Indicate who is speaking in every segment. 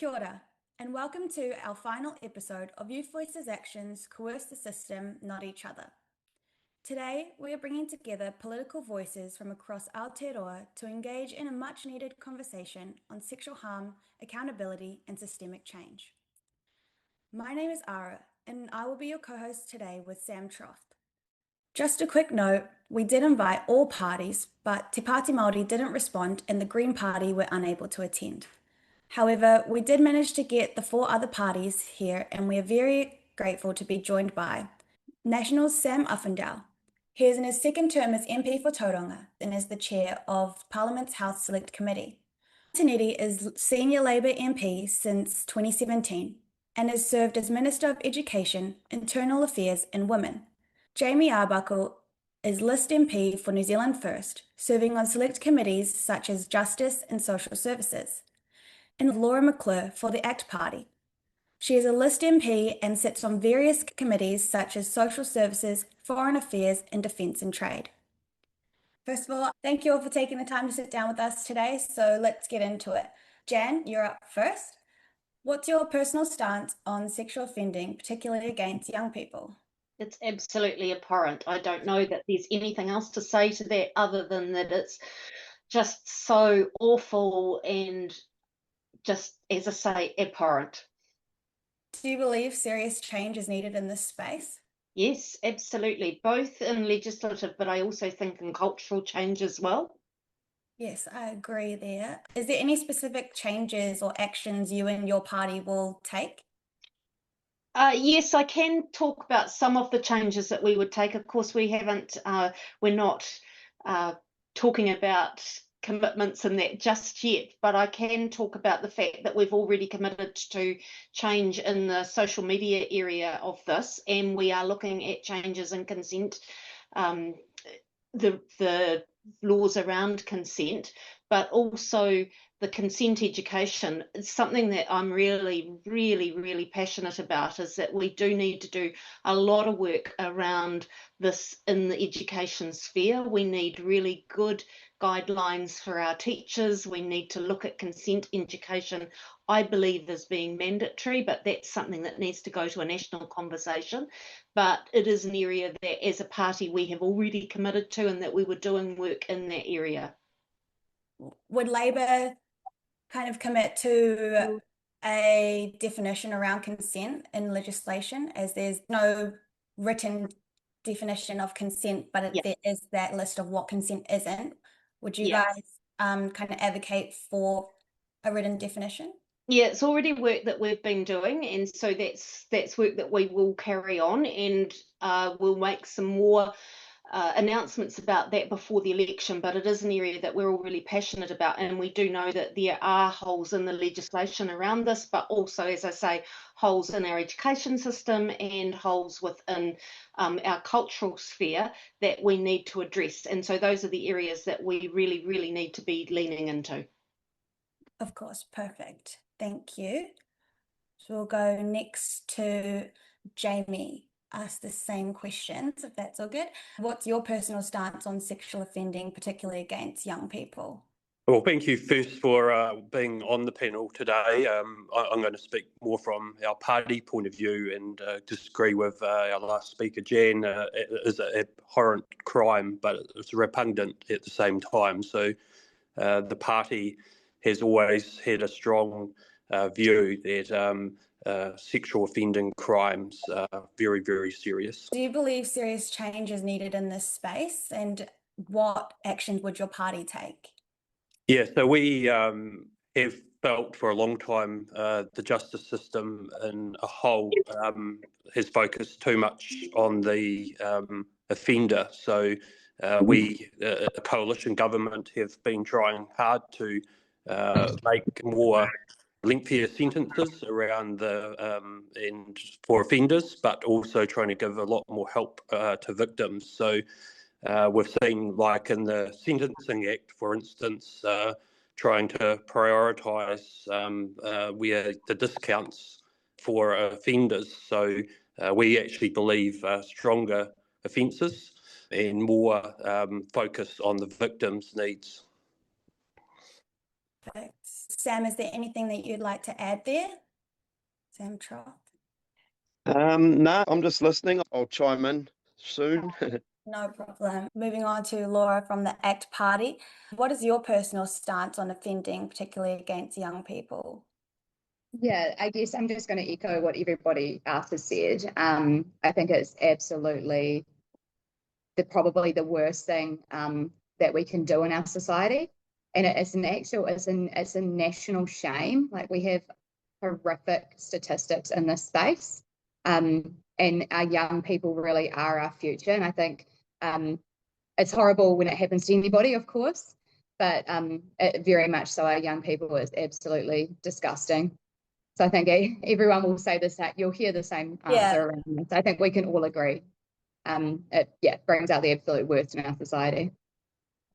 Speaker 1: Kia ora, and welcome to our final episode of Youth Voices Action's Coerce the System, Not Each Other. Today, we are bringing together political voices from across Aotearoa to engage in a much-needed conversation on sexual harm, accountability, and systemic change. My name is Ara, and I will be your co-host today with Sam Troth. Just a quick note, we did invite all parties, but Te Pāti Māori didn't respond and the Green Party were unable to attend. However, we did manage to get the 4 other parties here, and we are very grateful to be joined by National's Sam Uffendow. He is in his second term as MP for Tauranga and is the chair of Parliament's House Select Committee. Taneti is Senior Labour MP since 2017 and has served as Minister of Education, Internal Affairs and Women. Jamie Arbuckle is List MP for New Zealand First, serving on select committees such as Justice and Social Services. And Laura McClure for the ACT Party. She is a List MP and sits on various committees such as Social Services, Foreign Affairs, and Defence and Trade. First of all, thank you all for taking the time to sit down with us today, so let's get into it. Jan, you're up first. What's your personal stance on sexual offending, particularly against young people?
Speaker 2: It's absolutely abhorrent. I don't know that there's anything else to say to that other than that it's just so awful and just, as I say, abhorrent.
Speaker 1: Do you believe serious change is needed in this space?
Speaker 2: Yes, absolutely. Both in legislative, but I also think in cultural change as well.
Speaker 1: Yes, I agree there. Is there any specific changes or actions you and your party will take?
Speaker 2: Yes, I can talk about some of the changes that we would take. Of course, we're not talking about commitments and that just yet, but I can talk about the fact that we've already committed to change in the social media area of this, and we are looking at changes in consent, the laws around consent, but also the consent education. It's something that I'm really passionate about, is that we do need to do a lot of work around this in the education sphere. We need really good guidelines for our teachers. We need to look at consent education, I believe, as being mandatory, but that's something that needs to go to a national conversation. But it is an area that as a party we have already committed to, and that we were doing work in that area.
Speaker 1: Would Labor kind of commit to a definition around consent in legislation, as there's no written definition of consent, but there is that list of what consent isn't? Would you guys kind of advocate for a written definition?
Speaker 2: Yeah, it's already work that we've been doing, and so that's work that we will carry on, and we'll make some more announcements about that before the election. But it is an area that we're all really passionate about, and we do know that there are holes in the legislation around this, but also, as I say, holes in our education system and holes within our cultural sphere that we need to address. And so those are the areas that we really need to be leaning into.
Speaker 1: Of course, perfect. Thank you. So we'll go next to Jamie. Ask the same questions, if that's all good. What's your personal stance on sexual offending, particularly against young people?
Speaker 3: Well, thank you first for being on the panel today. I'm going to speak more from our party point of view and disagree with our last speaker, Jan. It is an abhorrent crime, but it's repugnant at the same time. So the party has always had a strong view that sexual offending crimes are very serious.
Speaker 1: Do you believe serious change is needed in this space, and what actions would your party take?
Speaker 3: Yeah, so we have felt for a long time the justice system in a whole has focused too much on the offender. So we, a coalition government, have been trying hard to make more lengthier sentences around and for offenders, but also trying to give a lot more help to victims. So we've seen, like in the Sentencing Act, for instance, trying to prioritise where the discounts for offenders. So we actually believe stronger offences and more focus on the victim's needs.
Speaker 1: Perfect. Sam, is there anything that you'd like to add there? Sam Trott?
Speaker 4: No, I'm just listening. I'll chime in soon.
Speaker 1: No problem. Moving on to Laura from the ACT Party. What is your personal stance on offending, particularly against young people?
Speaker 5: Yeah, I guess I'm just going to echo what everybody else has said. I think it's absolutely probably the worst thing that we can do in our society, and it's a national shame. Like, we have horrific statistics in this space, and our young people really are our future. And I think it's horrible when it happens to anybody, of course, but it very much so our young people is absolutely disgusting. So I think everyone will say this, you'll hear the same answer around this. I think we can all agree. It brings out the absolute worst in our society.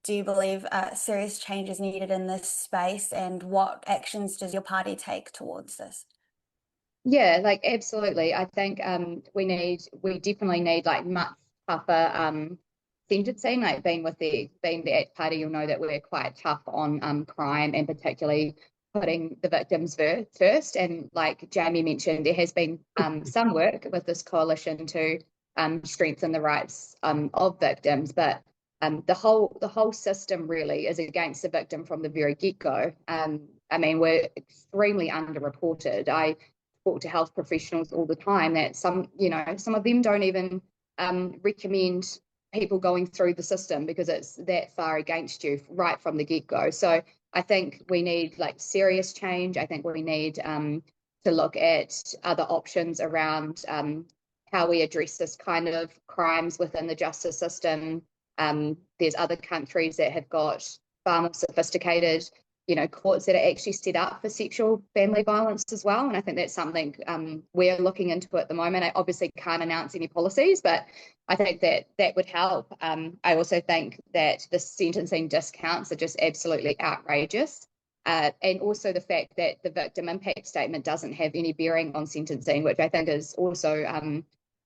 Speaker 1: Do you believe serious change is needed in this space, and what actions does your party take towards this?
Speaker 5: Yeah, like, absolutely. I think we definitely need like much tougher sentencing. Like, being the ACT Party, you'll know that we're quite tough on crime, and particularly putting the victims first. And like Jamie mentioned, there has been some work with this coalition to strengthen the rights of victims, but the whole system really is against the victim from the very get-go. I mean, we're extremely underreported. I talk to health professionals all the time that some of them don't even recommend people going through the system because it's that far against you right from the get-go. So I think we need like serious change. I think we need to look at other options around how we address this kind of crimes within the justice system. There's other countries that have got far more sophisticated, courts that are actually set up for sexual family violence as well. And I think that's something we're looking into at the moment. I obviously can't announce any policies, but I think that would help. I also think that the sentencing discounts are just absolutely outrageous. And also the fact that the victim impact statement doesn't have any bearing on sentencing, which I think is also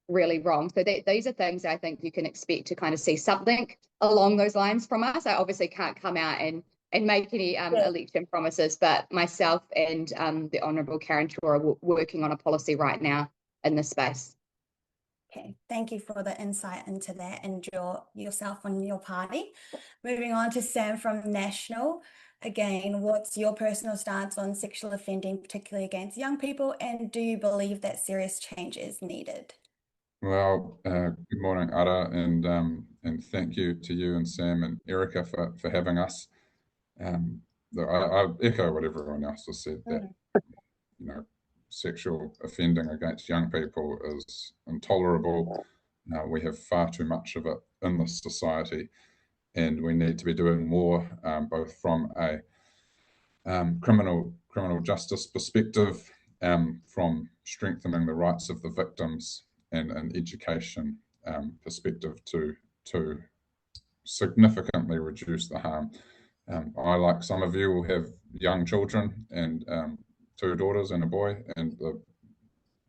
Speaker 5: really wrong. So these are things that I think you can expect to kind of see something along those lines from us. I obviously can't come out and make any election promises, but myself and the Honourable Karen Chora are working on a policy right now in this space.
Speaker 1: Okay, thank you for the insight into that and yourself and your party. Moving on to Sam from National. Again, what's your personal stance on sexual offending, particularly against young people, and do you believe that serious change is needed?
Speaker 6: Well, good morning, Ara, and thank you to you and Sam and Erica for having us. I echo what everyone else has said, that sexual offending against young people is intolerable. We have far too much of it in this society, and we need to be doing more, both from a criminal justice perspective, from strengthening the rights of the victims, and an education perspective to significantly reduce the harm. I, like some of you, will have young children, and 2 daughters and a boy, and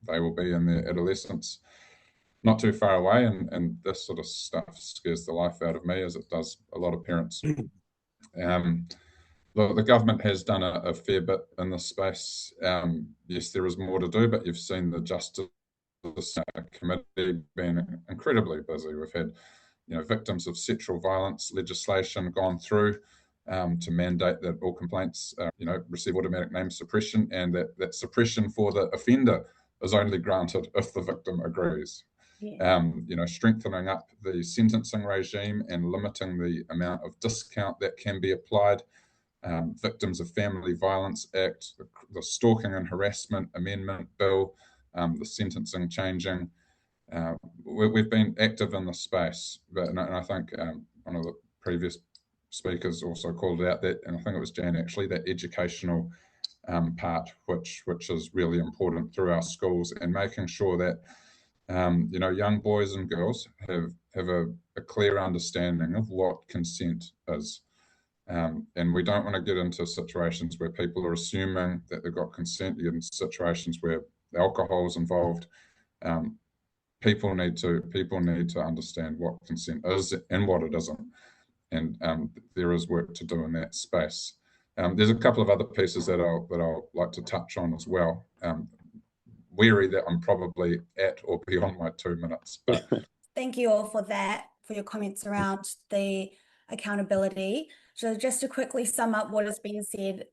Speaker 6: they will be in their adolescence not too far away, and this sort of stuff scares the life out of me, as it does a lot of parents. The government has done a fair bit in this space. Yes, there is more to do, but you've seen the Justice Committee being incredibly busy. We've had victims of sexual violence legislation gone through to mandate that all complaints receive automatic name suppression, and that suppression for the offender is only granted if the victim agrees. Strengthening up the sentencing regime and limiting the amount of discount that can be applied. Victims of Family Violence Act, the Stalking and Harassment Amendment Bill, the sentencing changing. We've been active in this space, and I think one of the previous speakers also called out that, and I think it was Jan actually, that educational part, which is really important through our schools, and making sure that young boys and girls have a clear understanding of what consent is. And we don't want to get into situations where people are assuming that they've got consent. You get into situations where alcohol is involved. People need to understand what consent is and what it isn't, and there is work to do in that space. There's a couple of other pieces that I'll like to touch on as well. Wary that I'm probably at or beyond my 2 minutes. But
Speaker 1: thank you all for that, for your comments around the accountability. So just to quickly sum up what has been said,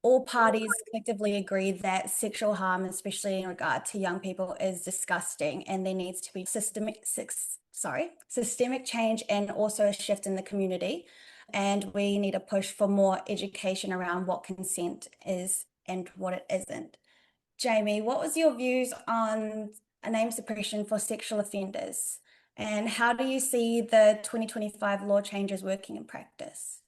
Speaker 1: all parties collectively agree that sexual harm, especially in regard to young people, is disgusting, and there needs to be systemic change and also a shift in the community. And we need a push for more education around what consent is and what it isn't. Jamie, what was your views on a name suppression for sexual offenders? And how do you see the 2025 law changes working in practice?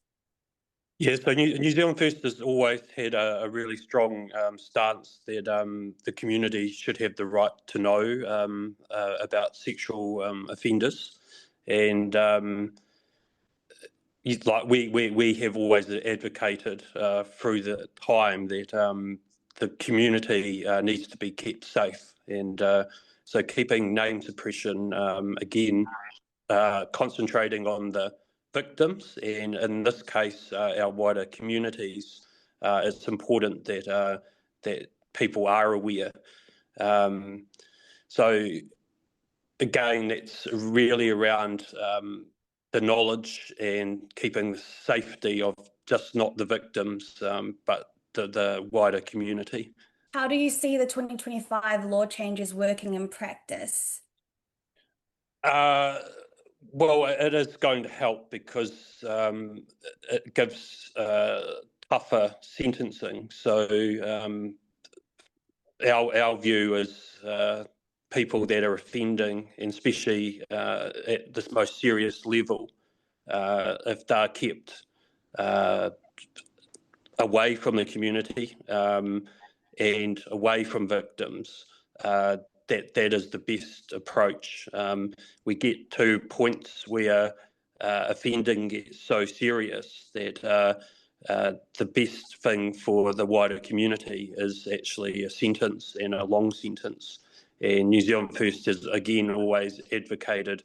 Speaker 3: Yeah, so New Zealand First has always had a really strong stance that the community should have the right to know about sexual offenders, and like we have always advocated through the time that the community needs to be kept safe, and so keeping name suppression again, concentrating on the victims, and in this case, our wider communities. It's important that that people are aware. So again, that's really around the knowledge and keeping the safety of just not the victims, but the wider community.
Speaker 1: How do you see the 2025 law changes working in practice?
Speaker 3: Well, it is going to help because it gives tougher sentencing. So our view is people that are offending, and especially at this most serious level, if they're kept away from the community and away from victims, that is the best approach. We get to points where offending gets so serious that the best thing for the wider community is actually a sentence, and a long sentence. And New Zealand First has again always advocated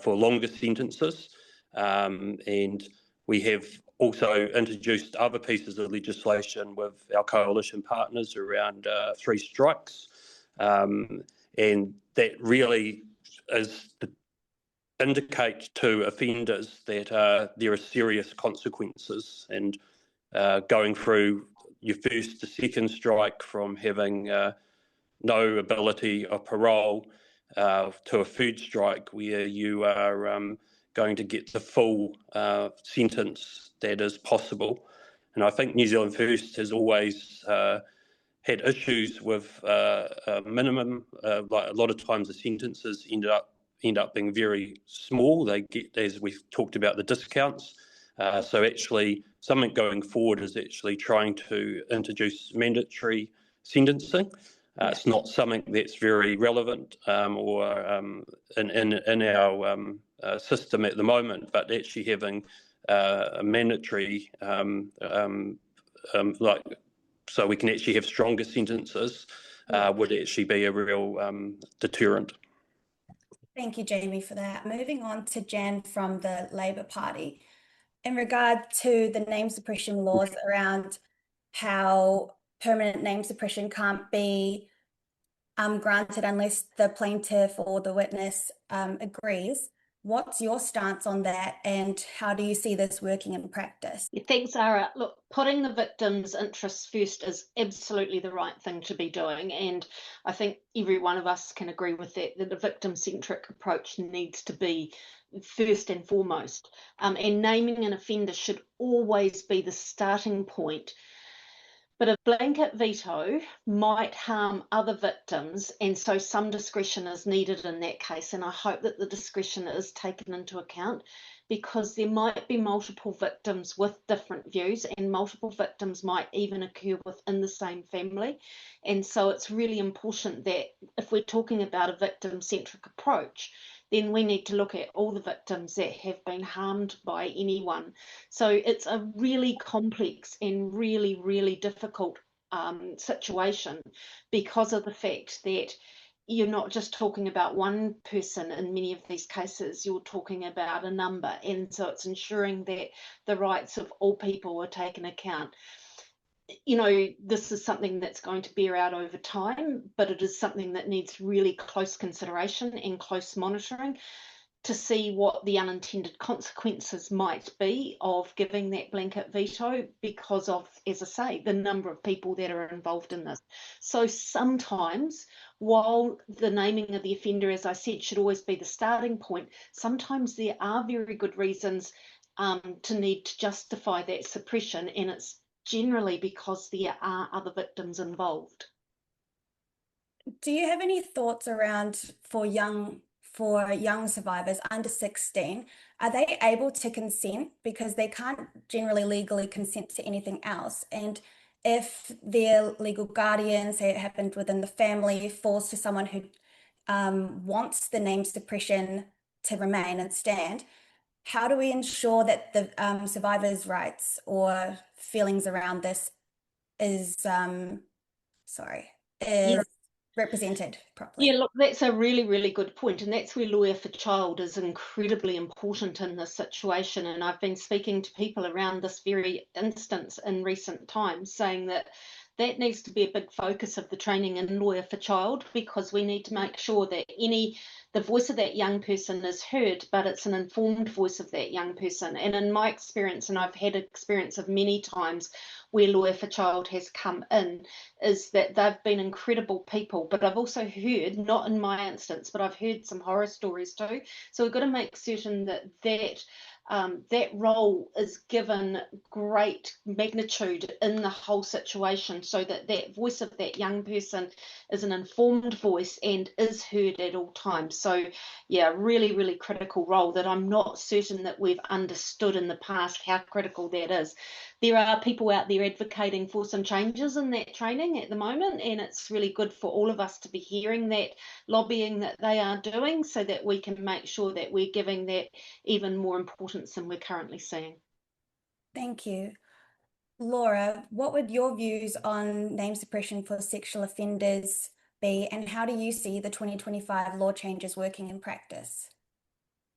Speaker 3: for longer sentences, and we have also introduced other pieces of legislation with our coalition partners around 3 strikes. And that really is to indicate to offenders that there are serious consequences, and going through your first to second strike from having no ability of parole to a 3rd strike where you are going to get the full sentence that is possible. And I think New Zealand First has always had issues with minimum. Like a lot of times, the sentences end up being very small. They get, as we've talked about, the discounts. So actually, something going forward is actually trying to introduce mandatory sentencing. It's not something that's very relevant or in our system at the moment, but actually having a mandatory like, so we can actually have stronger sentences would actually be a real deterrent.
Speaker 1: Thank you, Jamie, for that. Moving on to Jan from the Labour Party. In regard to the name suppression laws around how permanent name suppression can't be granted unless the plaintiff or the witness agrees, what's your stance on that, and how do you see this working in practice?
Speaker 2: Yeah, thanks, Ara. Look, putting the victim's interests first is absolutely the right thing to be doing, and I think every one of us can agree with that the victim-centric approach needs to be first and foremost, and naming an offender should always be the starting point. But a blanket veto might harm other victims, and so some discretion is needed in that case, and I hope that the discretion is taken into account, because there might be multiple victims with different views, and multiple victims might even occur within the same family. And so it's really important that if we're talking about a victim-centric approach, then we need to look at all the victims that have been harmed by anyone. So it's a really complex and really, really difficult situation because of the fact that you're not just talking about one person in many of these cases, you're talking about a number. And so it's ensuring that the rights of all people are taken account. You know, this is something that's going to bear out over time, but it is something that needs really close consideration and close monitoring to see what the unintended consequences might be of giving that blanket veto because of, as I say, the number of people that are involved in this. So sometimes, while the naming of the offender, as I said, should always be the starting point, sometimes there are very good reasons to need to justify that suppression, and it's generally because there are other victims involved.
Speaker 1: Do you have any thoughts around for young survivors under 16? Are they able to consent because they can't generally legally consent to anything else? And if their legal guardian, say it happened within the family, falls to someone who wants the name suppression to remain and stand, how do we ensure that the survivors' rights or feelings around this is represented properly?
Speaker 2: Yeah, look, that's a really, really good point. And that's where Lawyer for Child is incredibly important in this situation. And I've been speaking to people around this very instance in recent times, saying that that needs to be a big focus of the training in Lawyer for Child, because we need to make sure that the voice of that young person is heard, but it's an informed voice of that young person. And in my experience, and I've had experience of many times where Lawyer for Child has come in, is that they've been incredible people. But I've also heard, not in my instance, but I've heard some horror stories too. So we've got to make certain that that role is given great magnitude in the whole situation, so that that voice of that young person is an informed voice and is heard at all times. So yeah, really, really critical role that I'm not certain that we've understood in the past how critical that is. There are people out there advocating for some changes in that training at the moment, and it's really good for all of us to be hearing that lobbying that they are doing, so that we can make sure that we're giving that even more importance than we're currently seeing.
Speaker 1: Thank you. Laura, what would your views on name suppression for sexual offenders be, and how do you see the 2025 law changes working in practice?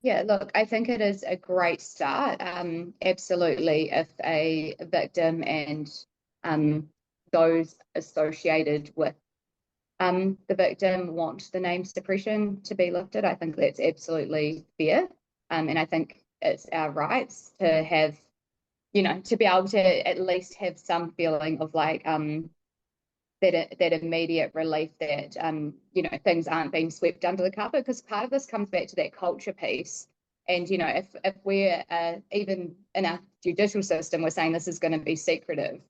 Speaker 5: Yeah, look, I think it is a great start. Absolutely, if a victim and those associated with the victim want the name suppression to be lifted, I think that's absolutely fair. And I think it's our rights to have, to be able to at least have some feeling of like that immediate relief that things aren't being swept under the carpet, because part of this comes back to that culture piece. And if we're even in our judicial system, we're saying this is going to be secretive,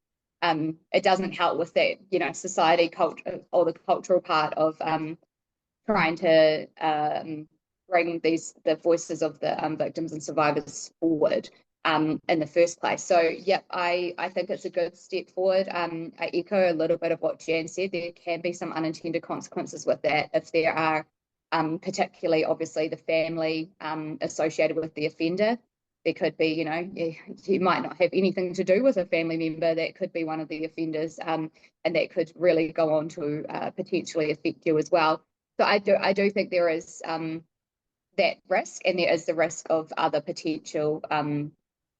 Speaker 5: it doesn't help with that society culture, or the cultural part of trying to bring the voices of the victims and survivors forward in the first place. So yep, I think it's a good step forward. I echo a little bit of what Jan said. There can be some unintended consequences with that if there are particularly obviously the family associated with the offender. There could be, you might not have anything to do with a family member that could be one of the offenders, and that could really go on to potentially affect you as well. So I do think there is that risk, and there is the risk of other potential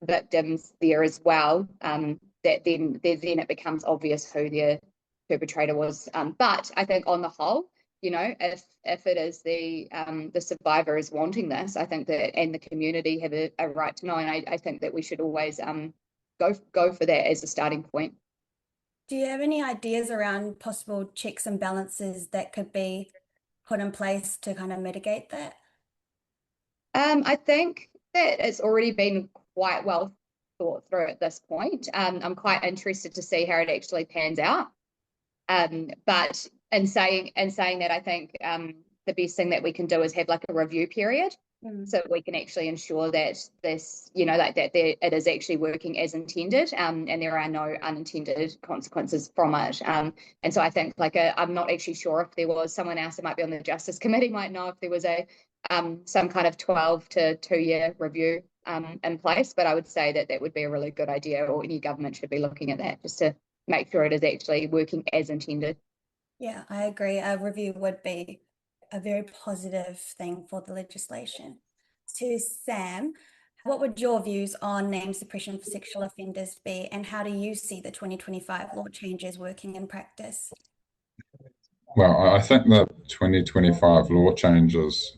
Speaker 5: victims there as well, that then it becomes obvious who the perpetrator was. But I think on the whole, if it is the survivor is wanting this, I think that, and the community have a right to know, and I think that we should always go for that as a starting point.
Speaker 1: Do you have any ideas around possible checks and balances that could be put in place to kind of mitigate that?
Speaker 5: I think that it's already been quite well thought through at this point. I'm quite interested to see how it actually pans out. But in saying that, I think the best thing that we can do is have like a review period, so we can actually ensure that this, it is actually working as intended, and there are no unintended consequences from it. And so I think I'm not actually sure if there was someone else that might be on the Justice Committee might know if there was some kind of 12 to 2-year review in place, but I would say that would be a really good idea, or any government should be looking at that, just to make sure it is actually working as intended.
Speaker 1: Yeah, I agree. A review would be a very positive thing for the legislation. To Sam, what would your views on name suppression for sexual offenders be, and how do you see the 2025 law changes working in practice?
Speaker 6: Well, I think the 2025 law changes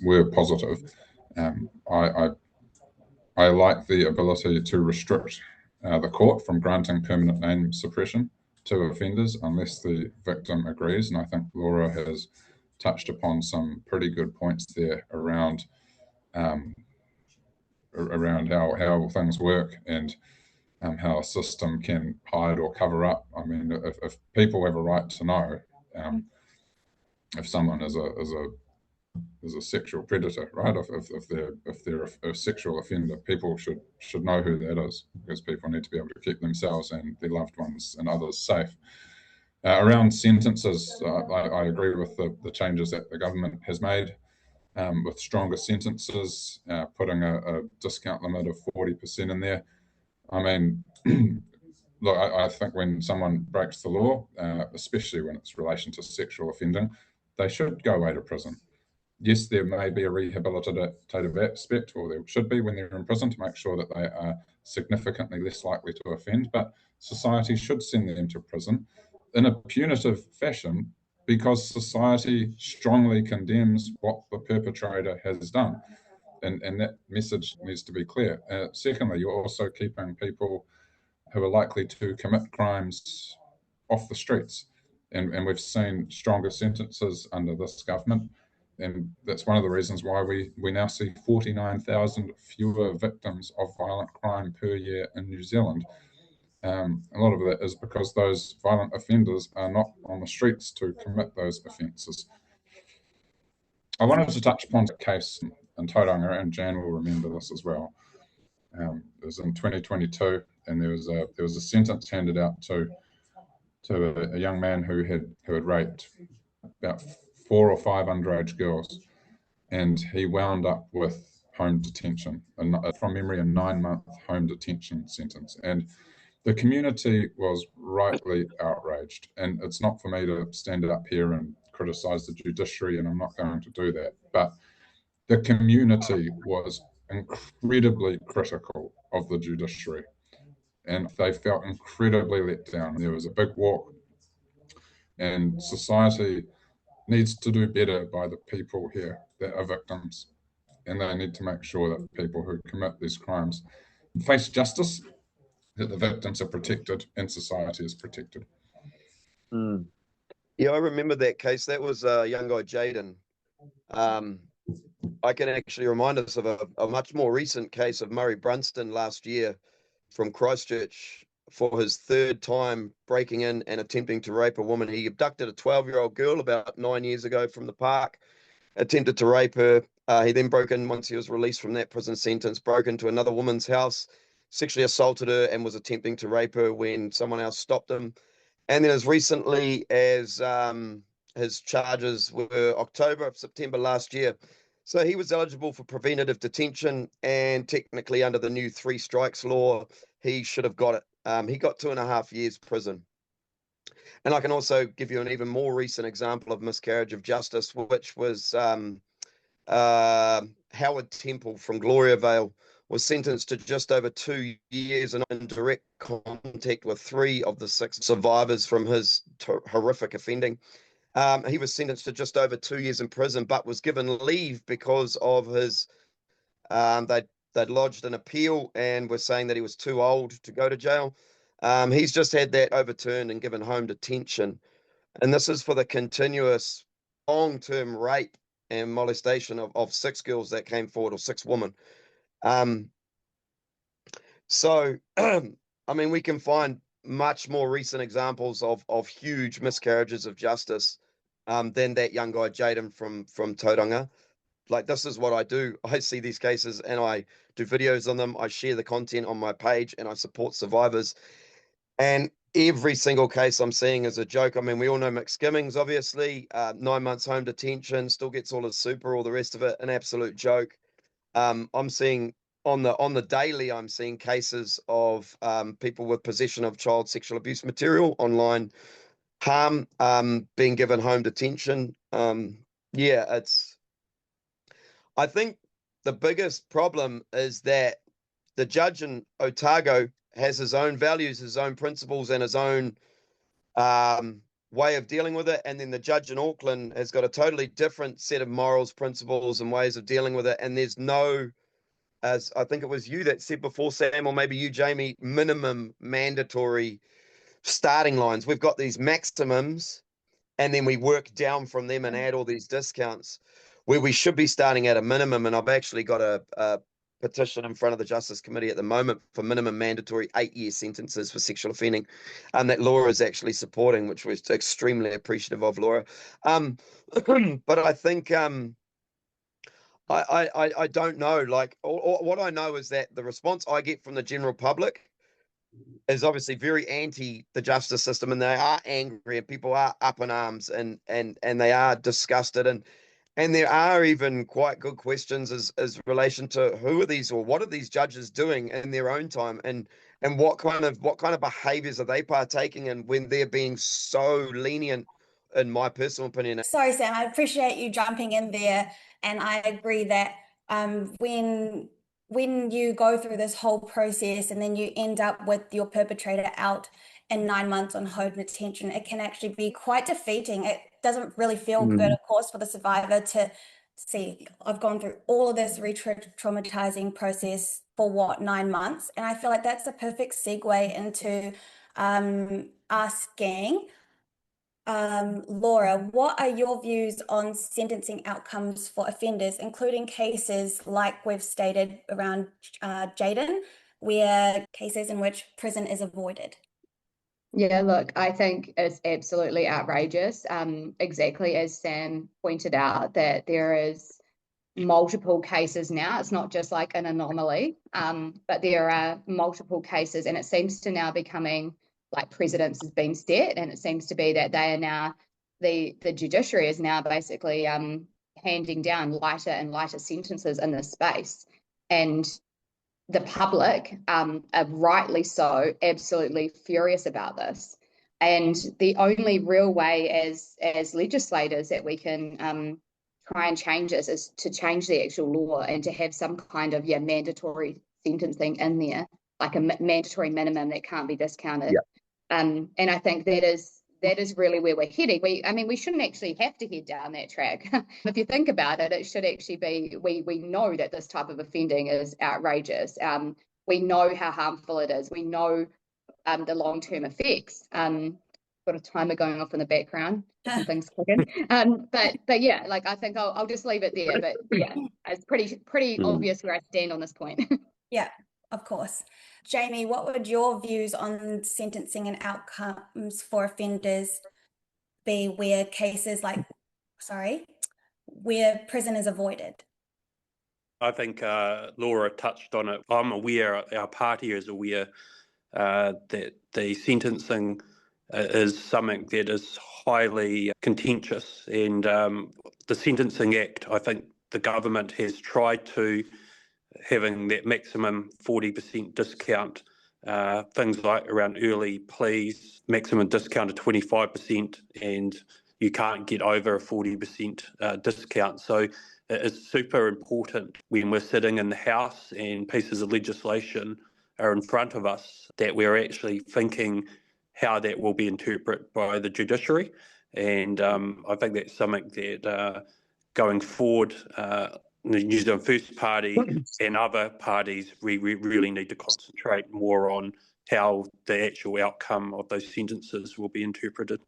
Speaker 6: were positive. I like the ability to restrict the court from granting permanent name suppression to offenders unless the victim agrees. And I think Laura has touched upon some pretty good points there around how things work and how a system can hide or cover up. I mean, if people have a right to know if someone is a sexual predator, right? If they're a sexual offender, people should know who that is, because people need to be able to keep themselves and their loved ones and others safe. Around sentences, I agree with the changes that the government has made, with stronger sentences, putting a discount limit of 40% in there. I mean, look, I think when someone breaks the law, especially when it's relation to sexual offending, they should go away to prison. Yes, there may be a rehabilitative aspect, or there should be when they're in prison, to make sure that they are significantly less likely to offend, but society should send them to prison in a punitive fashion because society strongly condemns what the perpetrator has done. And that message needs to be clear. Secondly, you're also keeping people who are likely to commit crimes off the streets. And we've seen stronger sentences under this government. And that's one of the reasons why we now see 49,000 fewer victims of violent crime per year in New Zealand. A lot of that is because those violent offenders are not on the streets to commit those offences. I wanted to touch upon a case in Tauranga, and Jan will remember this as well. It was in 2022, and there was a sentence handed out to a young man who had raped about 4 or 5 underage girls, and he wound up with home detention, and from memory, a 9-month home detention sentence. And the community was rightly outraged, and it's not for me to stand up here and criticise the judiciary, and I'm not going to do that, but the community was incredibly critical of the judiciary, and they felt incredibly let down. There was a big walk, and society needs to do better by the people here that are victims, and they need to make sure that people who commit these crimes face justice, that the victims are protected and society is protected.
Speaker 4: Yeah, I remember that case. That was young guy Jaden. I can actually remind us of a much more recent case of Murray Brunston last year from Christchurch for his 3rd time breaking in and attempting to rape a woman. He abducted a 12-year-old girl about 9 years ago from the park, attempted to rape her. He then broke in, once he was released from that prison sentence, broke into another woman's house, sexually assaulted her, and was attempting to rape her when someone else stopped him. And then as recently as his charges were September last year. So he was eligible for preventative detention, and technically under the new 3 strikes law, he should have got it. He got 2.5 years prison. And I can also give you an even more recent example of miscarriage of justice, which was Howard Temple from Gloriavale was sentenced to just over 2 years and in direct contact with 3 of the 6 survivors from his horrific offending. He was sentenced to just over 2 years in prison, but was given leave because of his, they'd lodged an appeal and were saying that he was too old to go to jail. He's just had that overturned and given home detention. And this is for the continuous long-term rape and molestation of 6 girls that came forward, or 6 women. So, I mean, we can find much more recent examples of huge miscarriages of justice than that young guy Jaden from Tauranga. Like, this is what I do. I see these cases and I do videos on them. I share the content on my page and I support survivors. And every single case I'm seeing is a joke. I mean, we all know Mick Skimmings, obviously, 9 months home detention, still gets all his super, all the rest of it, an absolute joke. I'm seeing on the daily, I'm seeing cases of people with possession of child sexual abuse material, online harm, being given home detention. Yeah, I think the biggest problem is that the judge in Otago has his own values, his own principles, and his own way of dealing with it. And then the judge in Auckland has got a totally different set of morals, principles, and ways of dealing with it. And there's no, as I think it was you that said before, Sam, or maybe you, Jamie, minimum mandatory starting lines. We've got these maximums, and then we work down from them and add all these discounts, where we should be starting at a minimum. And I've actually got a petition in front of the Justice Committee at the moment for minimum mandatory 8-year sentences for sexual offending, that Laura is actually supporting, which we're extremely appreciative of, Laura. But I think I don't know. Like, what I know is that the response I get from the general public is obviously very anti the justice system, and they are angry, and people are up in arms, and they are disgusted, and there are even quite good questions as relation to who are these, or what are these judges doing in their own time, and what kind of behaviors are they partaking in when they're being so lenient, in my personal opinion.
Speaker 1: Sorry, Sam, I appreciate you jumping in there, and I agree that when you go through this whole process and then you end up with your perpetrator out in 9 months on home detention, it can actually be quite defeating. It doesn't really feel good, of course, for the survivor to see, I've gone through all of this re-traumatizing process for what, 9 months? And I feel like that's a perfect segue into asking Laura, what are your views on sentencing outcomes for offenders, including cases like we've stated around Jaden, where cases in which prison is avoided?
Speaker 5: Yeah, look, I think it's absolutely outrageous. Exactly as Sam pointed out, that there is multiple cases now. It's not just like an anomaly, but there are multiple cases, and it seems to now becoming like precedence has been set, and it seems to be that they are now, the judiciary is now basically handing down lighter and lighter sentences in this space, and the public are rightly so absolutely furious about this. And the only real way as legislators that we can try and change this is to change the actual law and to have some kind of mandatory sentencing in there, like a mandatory minimum that can't be discounted.
Speaker 4: Yeah.
Speaker 5: And I think that is really where we're heading. We shouldn't actually have to head down that track. If you think about it, it should actually be, we know that this type of offending is outrageous. We know how harmful it is. We know the long-term effects. Got a timer going off in the background, some things clicking. But yeah, like, I think I'll just leave it there. But yeah, it's pretty obvious where I stand on this point.
Speaker 1: Yeah, of course. Jamie, what would your views on sentencing and outcomes for offenders be where where prison is avoided?
Speaker 3: I think Laura touched on it. I'm aware, our party is aware that the sentencing is something that is highly contentious, and the Sentencing Act, I think the government has tried to having that maximum 40% discount, things like around early pleas, maximum discount of 25%, and you can't get over a 40% discount. So it's super important when we're sitting in the House and pieces of legislation are in front of us that we're actually thinking how that will be interpreted by the judiciary. And I think that's something that going forward, the New Zealand First Party and other parties, we really need to concentrate more on how the actual outcome of those sentences will be interpreted.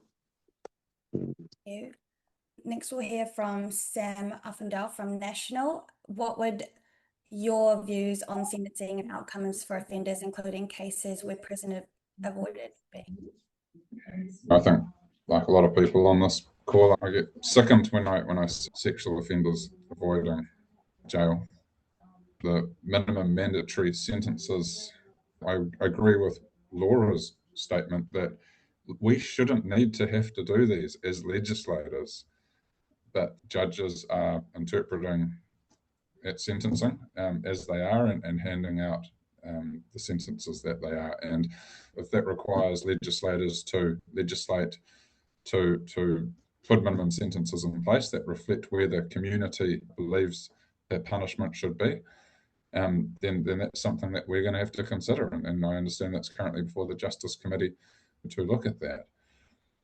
Speaker 1: Thank you. Next, we'll hear from Sam Uffendale from National. What would your views on sentencing and outcomes for offenders, including cases where prison avoided, be?
Speaker 6: I think, like a lot of people on this call, I get sickened when I see sexual offenders avoiding jail. The minimum mandatory sentences, I agree with Laura's statement that we shouldn't need to have to do these as legislators, but judges are interpreting at sentencing as they are, and handing out the sentences that they are. And if that requires legislators to legislate to put minimum sentences in place that reflect where the community believes that punishment should be, then that's something that we're going to have to consider. And I understand that's currently before the Justice Committee to look at that.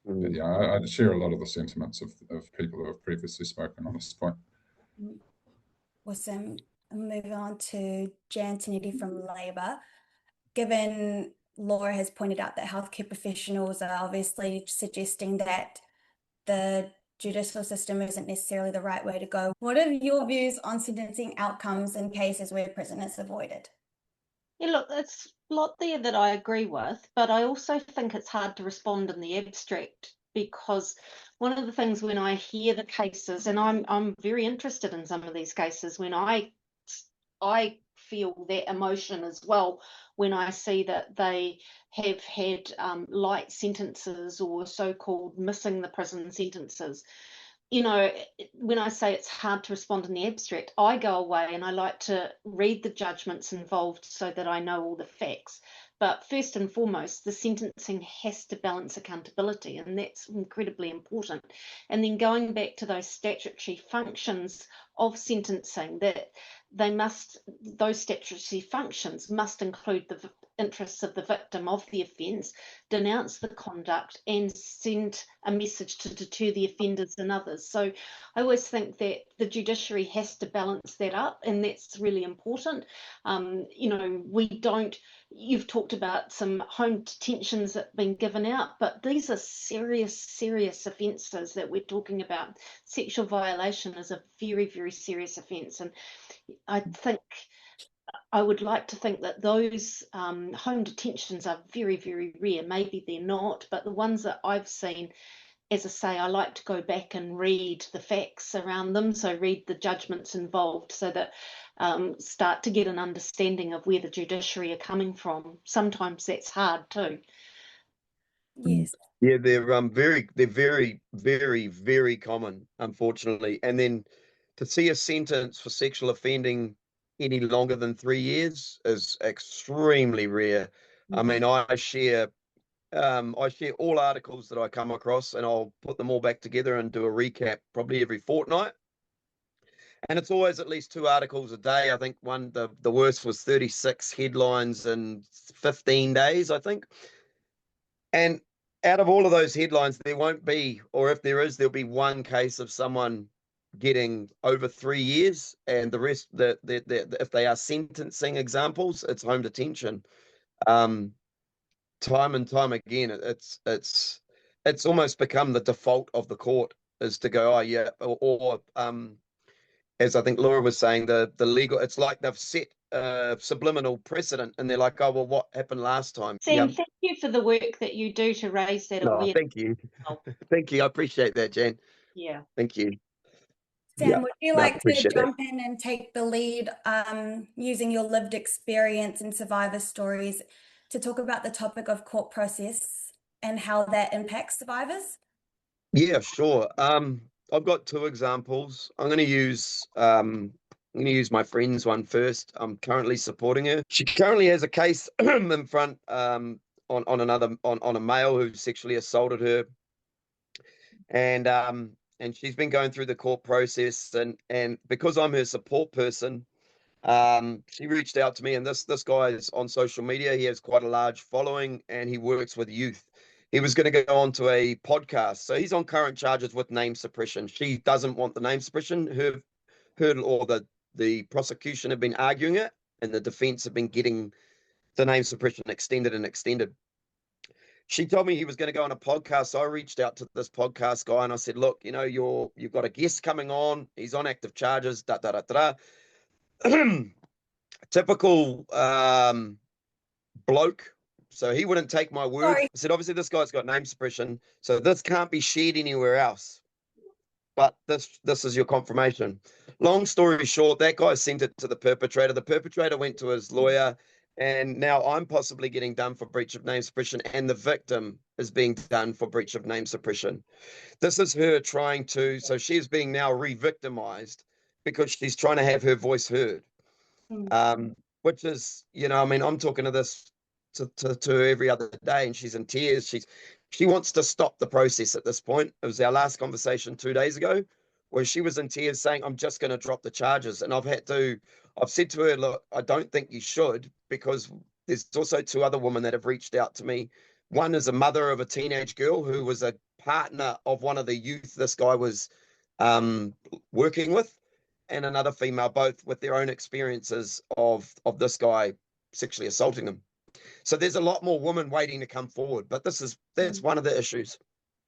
Speaker 6: But yeah, I share a lot of the sentiments of people who have previously spoken on this point.
Speaker 1: Awesome. Moving on to Jan Tinetti from Labour. Given Laura has pointed out that healthcare professionals are obviously suggesting that the judicial system isn't necessarily the right way to go, what are your views on sentencing outcomes in cases where prison is avoided?
Speaker 2: Yeah, look, it's a lot there that I agree with, but I also think it's hard to respond in the abstract, because one of the things when I hear the cases, and I'm very interested in some of these cases, when I feel that emotion as well when I see that they have had light sentences or so-called missing the prison sentences. You know, when I say it's hard to respond in the abstract, I go away and I like to read the judgments involved so that I know all the facts. But first and foremost, the sentencing has to balance accountability, and that's incredibly important. And then going back to those statutory functions of sentencing, that those statutory functions must include the interests of the victim of the offence, denounce the conduct, and send a message to deter the offenders and others. So I always think that the judiciary has to balance that up, and that's really important. You know, you've talked about some home detentions that have been given out, but these are serious offences that we're talking about. Sexual violation is a very, very serious offence, and I would like to think that those home detentions are very, very rare. Maybe they're not, but the ones that I've seen, as I say, I like to go back and read the facts around them. So read the judgments involved, so that start to get an understanding of where the judiciary are coming from. Sometimes that's hard too.
Speaker 1: Yes.
Speaker 4: Yeah, they're very common, unfortunately. And then to see a sentence for sexual offending any longer than 3 years is extremely rare. I mean, I share all articles that I come across, and I'll put them all back together and do a recap probably every fortnight. And it's always at least 2 articles a day. I think the worst was 36 headlines in 15 days, I think. And out of all of those headlines, there won't be, or if there is, there'll be one case of someone getting over 3 years, and the rest, if they are sentencing examples, it's home detention. Time and time again, it's almost become the default of the court is to go, oh yeah, or as I think Laura was saying, the legal, it's like they've set subliminal precedent, and they're like, oh well, what happened last time?
Speaker 2: Sam, thank you for the work that you do to raise that awareness.
Speaker 4: Thank you. Thank you. I appreciate that, Jan.
Speaker 2: Yeah.
Speaker 4: Thank you.
Speaker 1: Sam, would you like to jump in and take the lead using your lived experience and survivor stories to talk about the topic of court process and how that impacts survivors?
Speaker 4: Yeah, sure. I've got 2 examples. I'm going to use my friend's one first. I'm currently supporting her. She currently has a case in front on a male who sexually assaulted her, and she's been going through the court process, and because I'm her support person, she reached out to me, and this guy is on social media. He has quite a large following, and he works with youth. He was going to go on to a podcast. So he's on current charges with name suppression. She doesn't want the name suppression. Her or the prosecution have been arguing it, and the defense have been getting the name suppression extended and extended. She told me he was going to go on a podcast. So I reached out to this podcast guy, and I said, look, you know, you've got a guest coming on. He's on active charges, typical bloke. So he wouldn't take my word.
Speaker 1: Sorry.
Speaker 4: I said, obviously this guy's got name suppression, so this can't be shared anywhere else. But this is your confirmation. Long story short, that guy sent it to the perpetrator. The perpetrator went to his lawyer, and now I'm possibly getting done for breach of name suppression, and the victim is being done for breach of name suppression. This is her trying to, so she's being now re-victimized because she's trying to have her voice heard. Which is, you know, I mean, I'm talking to this to her every other day, and she's in tears. She wants to stop the process at this point. It was our last conversation 2 days ago, where she was in tears saying, I'm just going to drop the charges. And I've said to her, look, I don't think you should, because there's also 2 other women that have reached out to me. One is a mother of a teenage girl who was a partner of one of the youth this guy was working with, and another female, both with their own experiences of this guy sexually assaulting them. So there's a lot more women waiting to come forward, but that's one of the issues.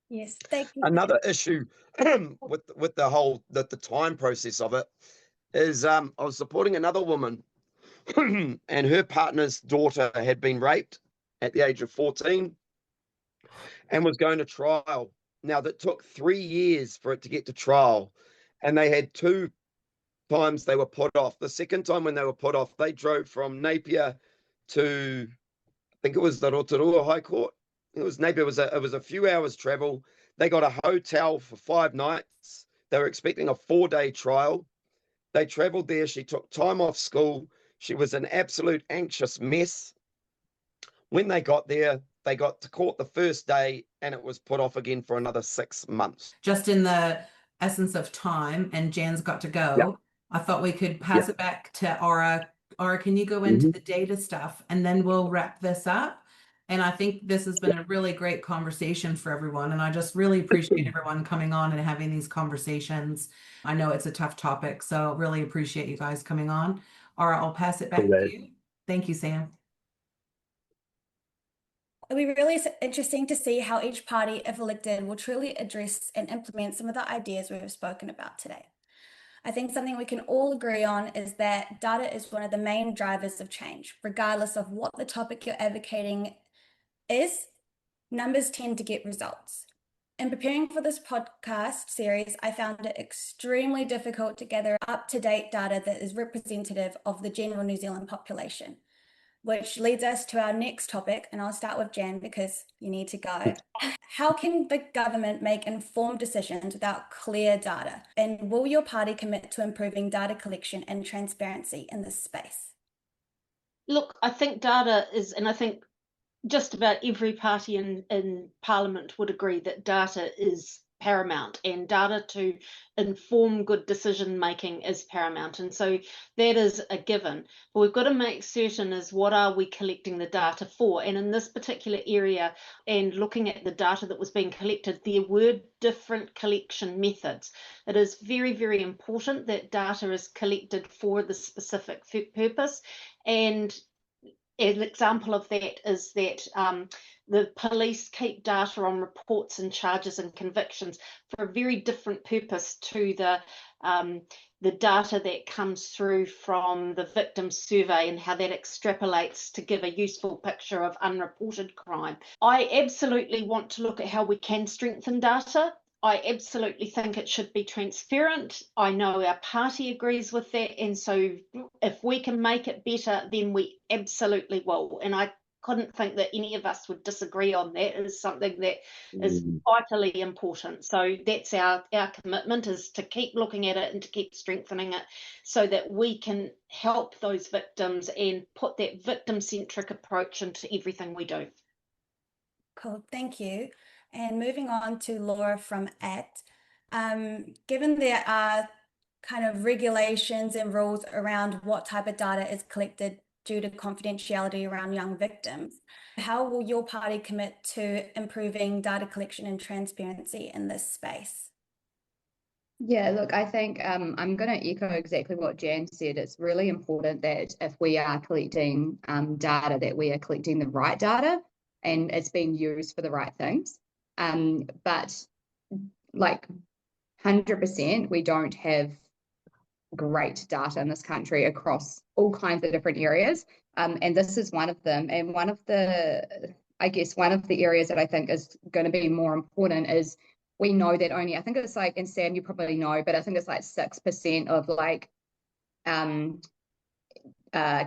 Speaker 1: Yes, thank you.
Speaker 4: Another issue with the time process of it is I was supporting another woman and her partner's daughter had been raped at the age of 14 and was going to trial. Now, that took 3 years for it to get to trial, and they had 2 times they were put off. The second time when they were put off, they drove from Napier to, I think it was the Rotorua High Court. It was Napier. It was a few hours travel. They got a hotel for 5 nights. They were expecting a 4-day trial. They traveled there. She took time off school. She was an absolute anxious mess. When they got there, they got to court the first day, and it was put off again for another 6 months.
Speaker 7: Just in the essence of time, and Jan's got to go,
Speaker 4: Yep.
Speaker 7: I thought we could pass
Speaker 4: Yep.
Speaker 7: it back to Aura. Aura, can you go into the data stuff, and then we'll wrap this up? And I think this has been a really great conversation for everyone, and I just really appreciate everyone coming on and having these conversations. I know it's a tough topic, so really appreciate you guys coming on. Aura, I'll pass it back to you. Thank you, Sam.
Speaker 1: It'll be really interesting to see how each party, if elected, will truly address and implement some of the ideas we've spoken about today. I think something we can all agree on is that data is one of the main drivers of change. Regardless of what the topic you're advocating is, numbers tend to get results. In preparing for this podcast series, I found it extremely difficult to gather up-to-date data that is representative of the general New Zealand population. Which leads us to our next topic, and I'll start with Jan because you need to go. How can the government make informed decisions without clear data? And will your party commit to improving data collection and transparency in this space?
Speaker 2: Look, I think data is, and I think just about every party in Parliament would agree that data is paramount, and data to inform good decision making is paramount, and so that is a given. But we've got to make certain is what are we collecting the data for, and in this particular area and looking at the data that was being collected, there were different collection methods. It is very, very important that data is collected for the specific purpose, and an example of that is that the police keep data on reports and charges and convictions for a very different purpose to the data that comes through from the victim survey and how that extrapolates to give a useful picture of unreported crime. I absolutely want to look at how we can strengthen data. I absolutely think it should be transparent. I know our party agrees with that, and so if we can make it better, then we absolutely will. And I couldn't think that any of us would disagree on that. It is something that is vitally important. So that's our commitment, is to keep looking at it and to keep strengthening it so that we can help those victims and put that victim-centric approach into everything we do.
Speaker 1: Cool, thank you. And moving on to Laura from ACT, given there are kind of regulations and rules around what type of data is collected due to confidentiality around young victims, how will your party commit to improving data collection and transparency in this space?
Speaker 5: Yeah, look, I think I'm going to echo exactly what Jan said. It's really important that if we are collecting data, that we are collecting the right data and it's being used for the right things. But like 100%, we don't have great data in this country across all kinds of different areas. And this is one of them. And one of the areas that I think is going to be more important is we know that only, I think it's like, and Sam, you probably know, but I think it's like 6% of like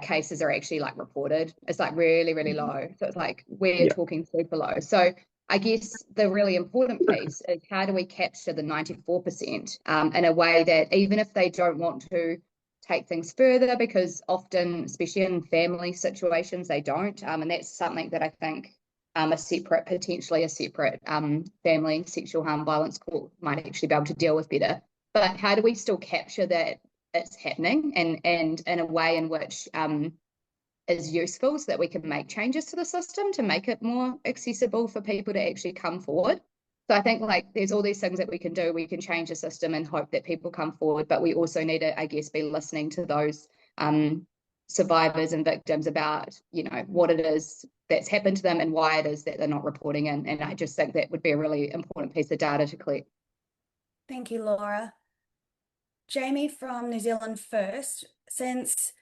Speaker 5: cases are actually like reported. It's like really, really low. So it's like we're talking super low. So I guess the really important piece is how do we capture the 94% in a way that even if they don't want to take things further, because often, especially in family situations, they don't. And that's something that I think potentially a separate family sexual harm violence court might actually be able to deal with better. But how do we still capture that it's happening and in a way in which is useful, so that we can make changes to the system to make it more accessible for people to actually come forward? So I think like there's all these things that we can do. We can change the system and hope that people come forward, but we also need to, I guess, be listening to those survivors and victims about, you know, what it is that's happened to them and why it is that they're not reporting in. And I just think that would be a really important piece of data to collect.
Speaker 1: Thank you, Laura. Jamie from New Zealand First, since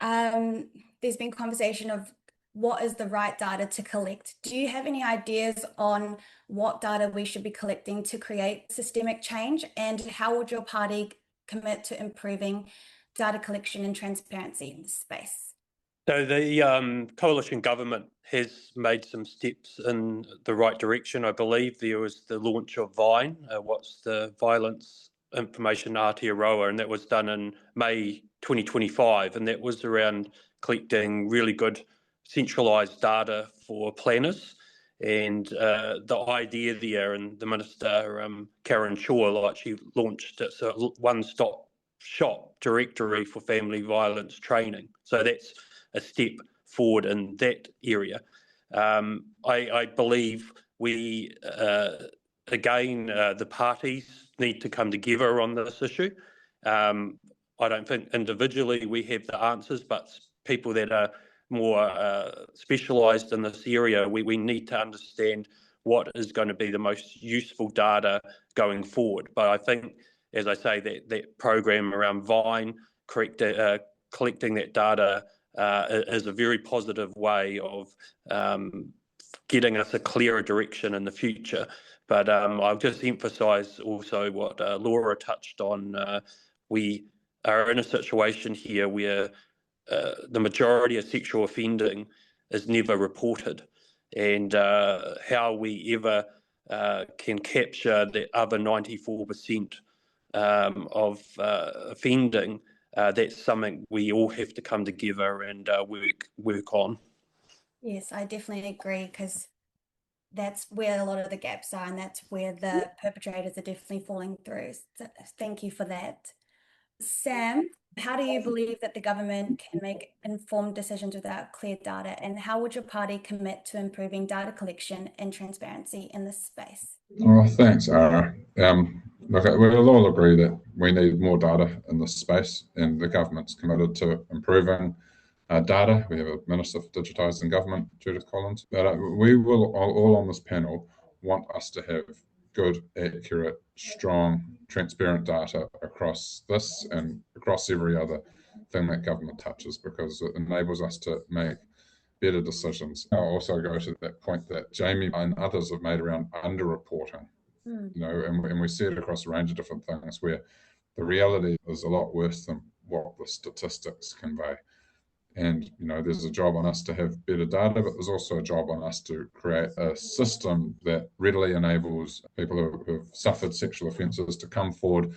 Speaker 1: there's been conversation of what is the right data to collect, do you have any ideas on what data we should be collecting to create systemic change, and how would your party commit to improving data collection and transparency in this space?
Speaker 3: So the coalition government has made some steps in the right direction. I believe there was the launch of VINE, what's the Violence Information Aotearoa, and that was done in May 2025, and that was around collecting really good centralised data for planners. And the idea there, and the Minister, Karen Shaw, like she launched it, so a one-stop shop directory for family violence training. So that's a step forward in that area. I believe we, again, the parties need to come together on this issue. I don't think individually we have the answers, but people that are more specialised in this area, we need to understand what is going to be the most useful data going forward. But I think, as I say, that program around VINE, collecting that data is a very positive way of getting us a clearer direction in the future. But I'll just emphasise also what Laura touched on. We are in a situation here where the majority of sexual offending is never reported, and how we ever can capture the other 94% of offending, that's something we all have to come together and work on.
Speaker 1: Yes, I definitely agree, because that's where a lot of the gaps are, and that's where the perpetrators are definitely falling through. So thank you for that. Sam, how do you believe that the government can make informed decisions without clear data, and how would your party commit to improving data collection and transparency in this space?
Speaker 6: Oh, thanks, Ara. Look, we'll all agree that we need more data in this space, and the government's committed to improving data. We have a Minister for Digitising Government, Judith Collins. But we will all on this panel want us to have good, accurate, strong, transparent data across this and across every other thing that government touches, because it enables us to make better decisions. I'll also go to that point that Jamie and others have made around underreporting. You know, and we see it across a range of different things where the reality is a lot worse than what the statistics convey. And, you know, there's a job on us to have better data, but there's also a job on us to create a system that readily enables people who have suffered sexual offences to come forward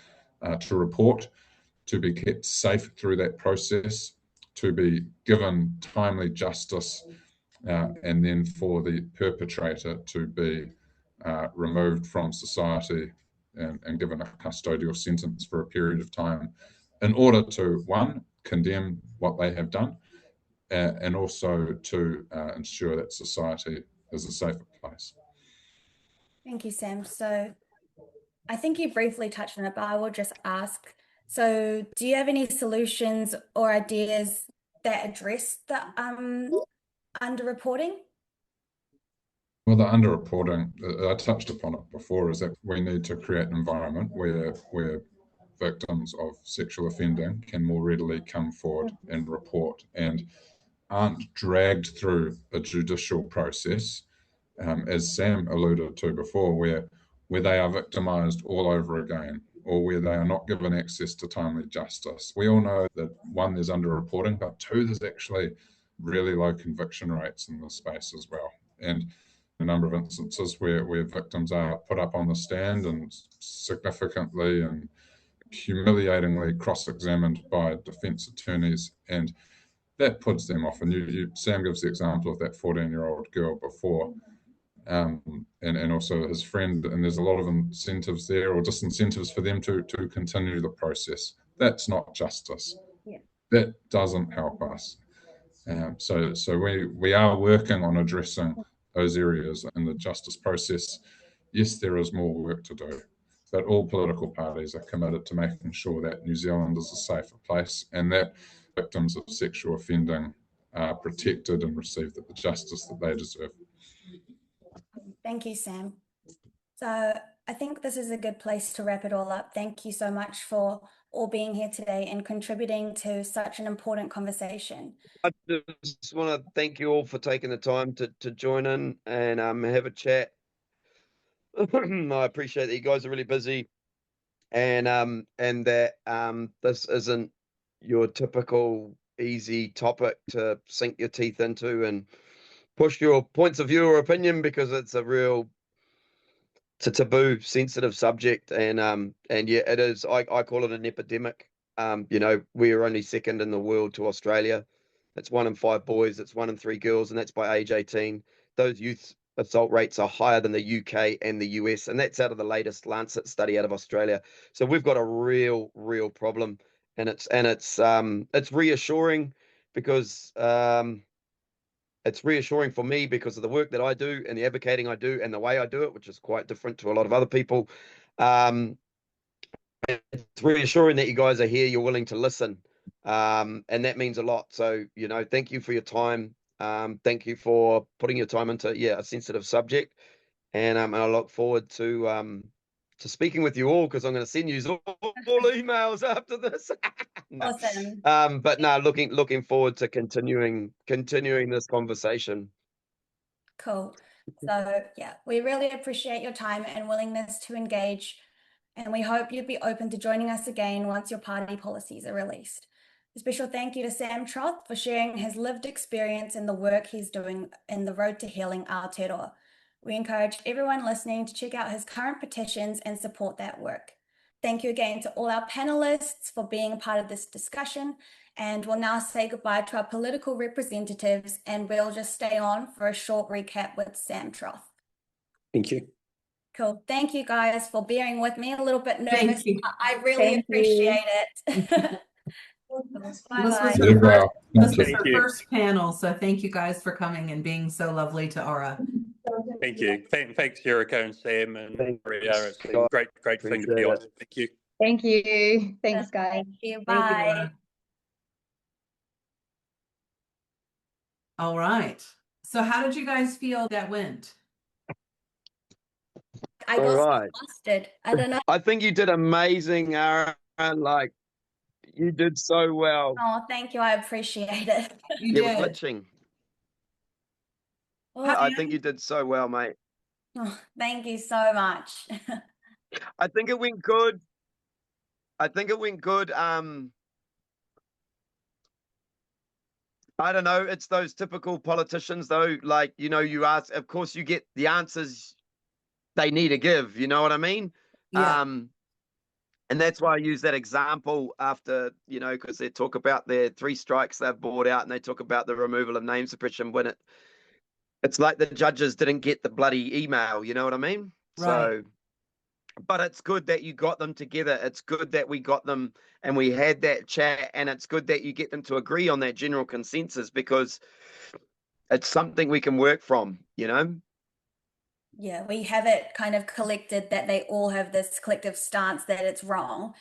Speaker 6: to report, to be kept safe through that process, to be given timely justice, and then for the perpetrator to be removed from society and given a custodial sentence for a period of time in order to, one, condemn what they have done, and also to ensure that society is a safer place.
Speaker 1: Thank you, Sam. So I think you briefly touched on it, but I will just ask, so do you have any solutions or ideas that address the underreporting?
Speaker 6: Well, the underreporting, I touched upon it before, is that we need to create an environment where victims of sexual offending can more readily come forward and report and aren't dragged through a judicial process, as Sam alluded to before, where they are victimised all over again, or where they are not given access to timely justice. We all know that, one, there's underreporting, but two, there's actually really low conviction rates in this space as well. And a number of instances where victims are put up on the stand and significantly and humiliatingly cross-examined by defence attorneys, and that puts them off. And Sam gives the example of that 14-year-old girl before, and also his friend, and there's a lot of incentives there, or disincentives for them to continue the process. That's not justice.
Speaker 1: Yeah.
Speaker 6: That doesn't help us. So we are working on addressing those areas in the justice process. Yes, there is more work to do, but all political parties are committed to making sure that New Zealand is a safer place and that victims of sexual offending are protected and receive the justice that they deserve.
Speaker 1: Thank you, Sam. So I think this is a good place to wrap it all up. Thank you so much for all being here today and contributing to such an important conversation.
Speaker 4: I just want to thank you all for taking the time to join in and have a chat. I appreciate that you guys are really busy, and that this isn't your typical easy topic to sink your teeth into and push your points of view or opinion, because it's a taboo, sensitive subject, and yeah, it is. I call it an epidemic. We are only second in the world to Australia. It's 1 in 5 boys, it's 1 in 3 girls, and that's by age 18. Those youth assault rates are higher than the UK and the US, and that's out of the latest Lancet study out of Australia. So we've got a real problem, and it's reassuring, because it's reassuring for me because of the work that I do and the advocating I do and the way I do it, which is quite different to a lot of other people. It's reassuring that you guys are here, you're willing to listen, and that means a lot. So, thank you for your time. Thank you for putting your time into a sensitive subject, and I look forward to speaking with you all, because I'm going to send you all emails after this. No.
Speaker 1: Awesome.
Speaker 4: But no, looking forward to continuing this conversation.
Speaker 1: Cool. So yeah, we really appreciate your time and willingness to engage, and we hope you'd be open to joining us again once your party policies are released. A special thank you to Sam Troth for sharing his lived experience and the work he's doing in the road to healing Aotearoa. We encourage everyone listening to check out his current petitions and support that work. Thank you again to all our panelists for being a part of this discussion, and we'll now say goodbye to our political representatives, and we'll just stay on for a short recap with Sam Troth.
Speaker 3: Thank you.
Speaker 1: Cool. Thank you guys for bearing with me. A little bit nervous.
Speaker 7: Thank you.
Speaker 1: I really appreciate it. Bye-bye.
Speaker 7: This was her first panel, so thank you guys for coming and being so lovely to Aura.
Speaker 3: Thank you. Thanks, Jericho and Sam and Maria. It's been
Speaker 4: Scott.
Speaker 3: great thing to be on. Thank you.
Speaker 5: Thank you. Thanks, guys.
Speaker 1: Thank you.
Speaker 7: Thank you,
Speaker 1: Bye.
Speaker 7: Laura. All right. So how did you guys feel that went?
Speaker 1: I
Speaker 4: All
Speaker 1: got
Speaker 4: right.
Speaker 1: flustered. I don't know.
Speaker 4: I think you did amazing, Aaron. Like, you did so well.
Speaker 1: Oh, thank you. I appreciate it.
Speaker 7: You
Speaker 4: It was
Speaker 7: did.
Speaker 4: glitching.
Speaker 1: Oh,
Speaker 4: I think you did so well, mate.
Speaker 1: oh, thank you so much.
Speaker 4: I think it went good. I don't know. It's those typical politicians, though. Like, you ask, of course, you get the answers they need to give. You know what I mean?
Speaker 7: Yeah.
Speaker 4: And that's why I use that example after, because they talk about their 3 strikes they've brought out, and they talk about the removal of name suppression when it's like the judges didn't get the bloody email. You know what I mean?
Speaker 7: Right.
Speaker 4: So, but it's good that you got them together. It's good that we got them and we had that chat, and it's good that you get them to agree on that general consensus, because it's something we can work from,
Speaker 1: Yeah, we have it kind of collected that they all have this collective stance that it's wrong.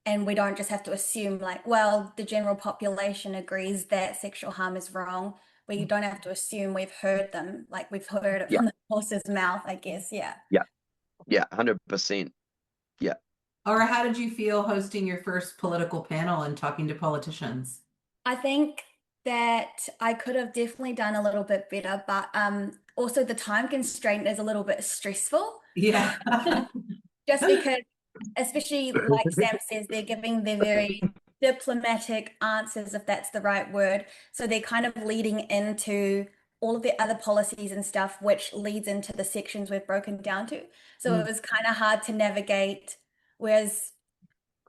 Speaker 1: And we don't just have to assume like, well, the general population agrees that sexual harm is wrong. We don't have to assume we've heard them, like we've heard it from the horse's mouth, I guess. Yeah.
Speaker 4: Yeah, 100%. Yeah.
Speaker 7: Aura, how did you feel hosting your first political panel and talking to politicians?
Speaker 1: I think that I could have definitely done a little bit better, but also the time constraint is a little bit stressful.
Speaker 7: Yeah.
Speaker 1: Just because, especially like Sam says, they're giving their very diplomatic answers, if that's the right word. So they're kind of leading into all of the other policies and stuff, which leads into the sections we've broken down to. So it was kind of hard to navigate, whereas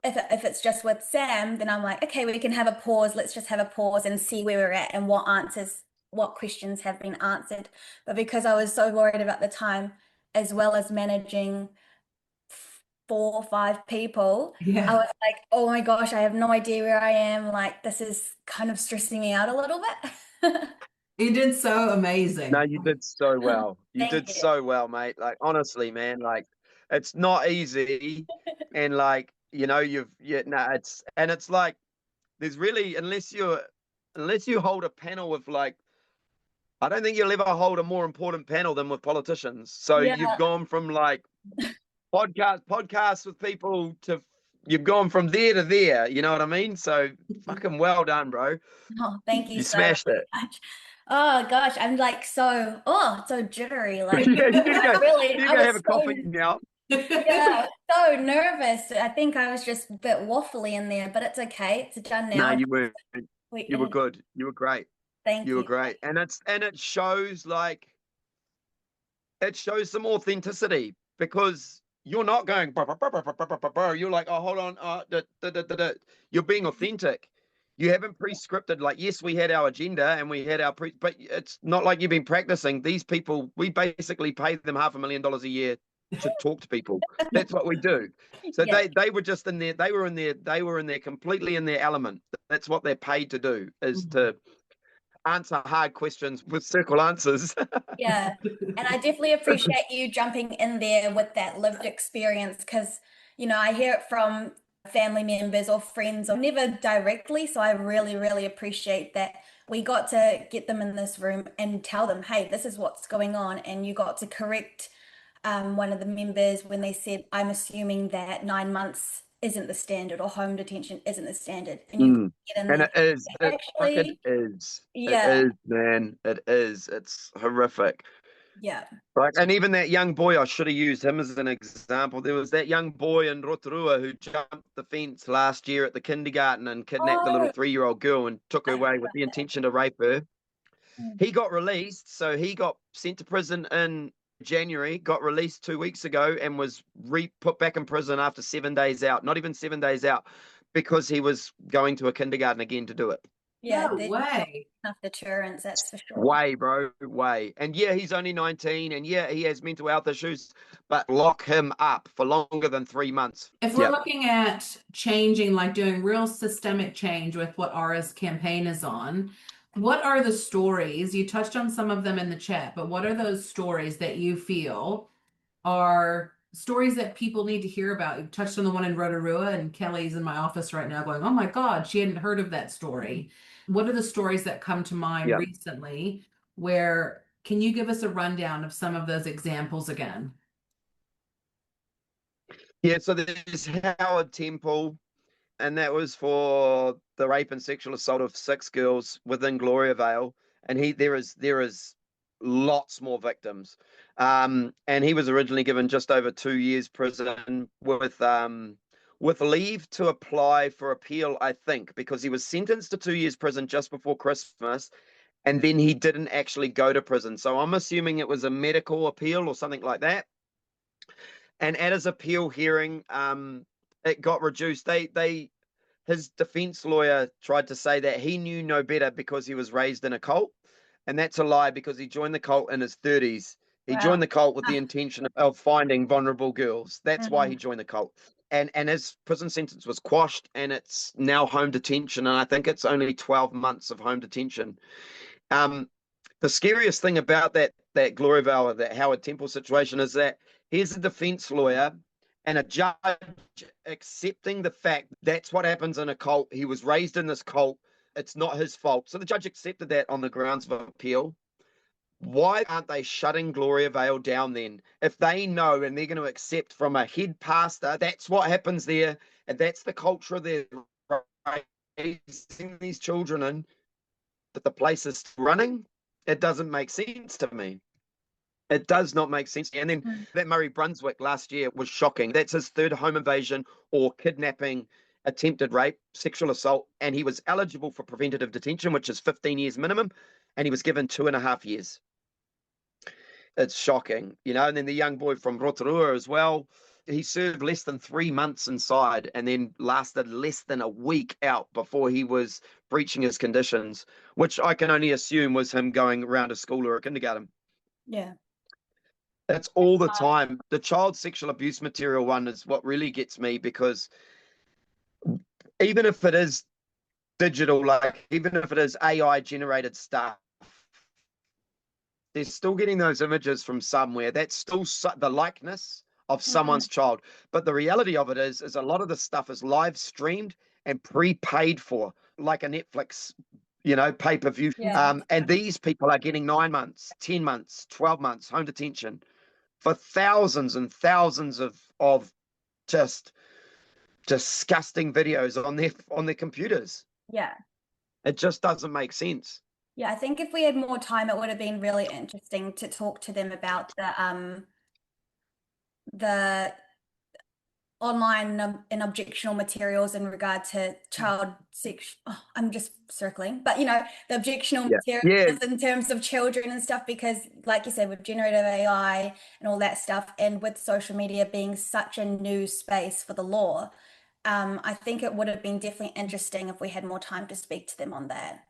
Speaker 1: if it's just with Sam, then I'm like, okay, we can have a pause. Let's just have a pause and see where we're at and what questions have been answered. But because I was so worried about the time, as well as managing 4 or 5 people, I
Speaker 7: Yeah.
Speaker 1: was like, oh my gosh, I have no idea where I am. Like, this is kind of stressing me out a little bit.
Speaker 7: You did so
Speaker 4: No,
Speaker 7: amazing.
Speaker 4: you did so well. You
Speaker 1: Thank
Speaker 4: did
Speaker 1: you.
Speaker 4: so well, mate. Like, honestly, man, like, it's not easy. And like, it's like, there's really, unless you hold a panel with like, I don't think you'll ever hold a more important panel than with politicians. So
Speaker 1: Yeah.
Speaker 4: you've gone from like podcasts with people to, you've gone from there to there. You know what I mean? So fucking well done, bro.
Speaker 1: Oh, thank you
Speaker 4: You
Speaker 1: so
Speaker 4: smashed it.
Speaker 1: much. Oh gosh, I'm like so jittery. Like,
Speaker 4: Yeah, you need to go.
Speaker 1: really,
Speaker 4: You
Speaker 1: I
Speaker 4: go
Speaker 1: was
Speaker 4: have a
Speaker 1: so,
Speaker 4: coffee now.
Speaker 1: yeah, so nervous. I think I was just a bit waffly in there, but it's okay. It's done
Speaker 4: No,
Speaker 1: now.
Speaker 4: you were
Speaker 1: And
Speaker 4: good. You were great.
Speaker 1: thank
Speaker 4: You were
Speaker 1: you.
Speaker 4: great. And it shows like, it shows some authenticity, because you're not going "Bah, bah, bah, bah, bah, bah, bah, bah, bah." You're like, oh, hold on, you're being authentic. You haven't pre-scripted. Like, yes, we had our agenda and we had our but it's not like you've been practicing. These people, we basically pay them $500,000 a year to talk to people. That's what we do. So
Speaker 1: Yeah.
Speaker 4: they were just in there, they were in there completely in their element. That's what they're paid to do, is to answer hard questions with circle answers.
Speaker 1: Yeah. And I definitely appreciate you jumping in there with that lived experience because, I hear it from family members or friends or never directly. So I really, really appreciate that we got to get them in this room and tell them, hey, this is what's going on. And you got to correct one of the members when they said, I'm assuming that 9 months isn't the standard or home detention isn't the standard. And you get in
Speaker 4: And
Speaker 1: there.
Speaker 4: it is. It fucking
Speaker 1: Actually,
Speaker 4: is. It
Speaker 1: yeah,
Speaker 4: is, man. It is. It's horrific.
Speaker 1: yeah.
Speaker 4: Like, and even that young boy, I should have used him as an example. There was that young boy in Rotorua who jumped the fence last year at the kindergarten and kidnapped a little
Speaker 1: Oh,
Speaker 4: 3-year-old girl and took her
Speaker 1: I
Speaker 4: away
Speaker 1: heard
Speaker 4: with
Speaker 1: about
Speaker 4: the
Speaker 1: that.
Speaker 4: intention to rape her.
Speaker 1: Mm.
Speaker 4: He got released, so he got sent to prison in January, got released 2 weeks ago, and was put back in prison after 7 days out. Not even 7 days out, because he was going to a kindergarten again to do it.
Speaker 1: Yeah,
Speaker 7: No
Speaker 1: there's not
Speaker 7: way.
Speaker 1: enough deterrence, that's for sure.
Speaker 4: Way, bro, way. And yeah, he's only 19, and yeah, he has mental health issues, but lock him up for longer than 3 months.
Speaker 7: If we're looking at changing, like doing real systemic change with what Ara's campaign is on, what are the stories? You touched on some of them in the chat, but what are those stories that you feel are stories that people need to hear about? You touched on the one in Rotorua, and Kelly's in my office right now going, oh my God, she hadn't heard of that story. What are the stories that come to mind recently where, can you give us a rundown of some of those examples again?
Speaker 4: Yeah, so there's Howard Temple, and that was for the rape and sexual assault of 6 girls within Gloriavale. And there is lots more victims. And he was originally given just over 2 years prison with leave to apply for appeal, I think, because he was sentenced to 2 years prison just before Christmas, and then he didn't actually go to prison. So I'm assuming it was a medical appeal or something like that. And at his appeal hearing, it got reduced. His defense lawyer tried to say that he knew no better because he was raised in a cult, and that's a lie, because he joined the cult in his 30s. He joined the cult with the intention of finding vulnerable girls. That's why he joined the cult. And his prison sentence was quashed, and it's now home detention, and I think it's only 12 months of home detention. The scariest thing about that Gloriavale, that Howard Temple situation, is that here's a defense lawyer and a judge accepting the fact that's what happens in a cult. He was raised in this cult. It's not his fault. So the judge accepted that on the grounds of appeal. Why aren't they shutting Gloriavale down then? If they know and they're going to accept from a head pastor, that's what happens there, and that's the culture they're raising these children in, that the place is running, it doesn't make sense to me. It does not make sense. And then that Murray Brunswick last year was shocking. That's his 3rd home invasion or kidnapping, attempted rape, sexual assault, and he was eligible for preventative detention, which is 15 years minimum, and he was given 2.5 years. It's shocking, And then the young boy from Rotorua as well. he served less than 3 months inside and then lasted less than a week out before he was breaching his conditions, which I can only assume was him going around a school or a kindergarten.
Speaker 1: Yeah.
Speaker 4: That's all the time. The child sexual abuse material one is what really gets me, because even if it is digital, like even if it is AI generated stuff, they're still getting those images from somewhere. That's still the likeness of someone's child. But the reality of it is a lot of the stuff is live streamed and prepaid for, like a Netflix, pay-per-view.
Speaker 1: Yeah.
Speaker 4: And these people are getting 9 months, 10 months, 12 months home detention for thousands and thousands of just disgusting videos on their computers.
Speaker 1: Yeah.
Speaker 4: It just doesn't make sense.
Speaker 1: Yeah, I think if we had more time, it would have been really interesting to talk to them about the online and objectionable materials in regard to child sex. Oh, I'm just circling, but the objectionable materials in terms of children and stuff, because like you said, with generative AI and all that stuff, and with social media being such a new space for the law, I think it would have been definitely interesting if we had more time to speak to them on that.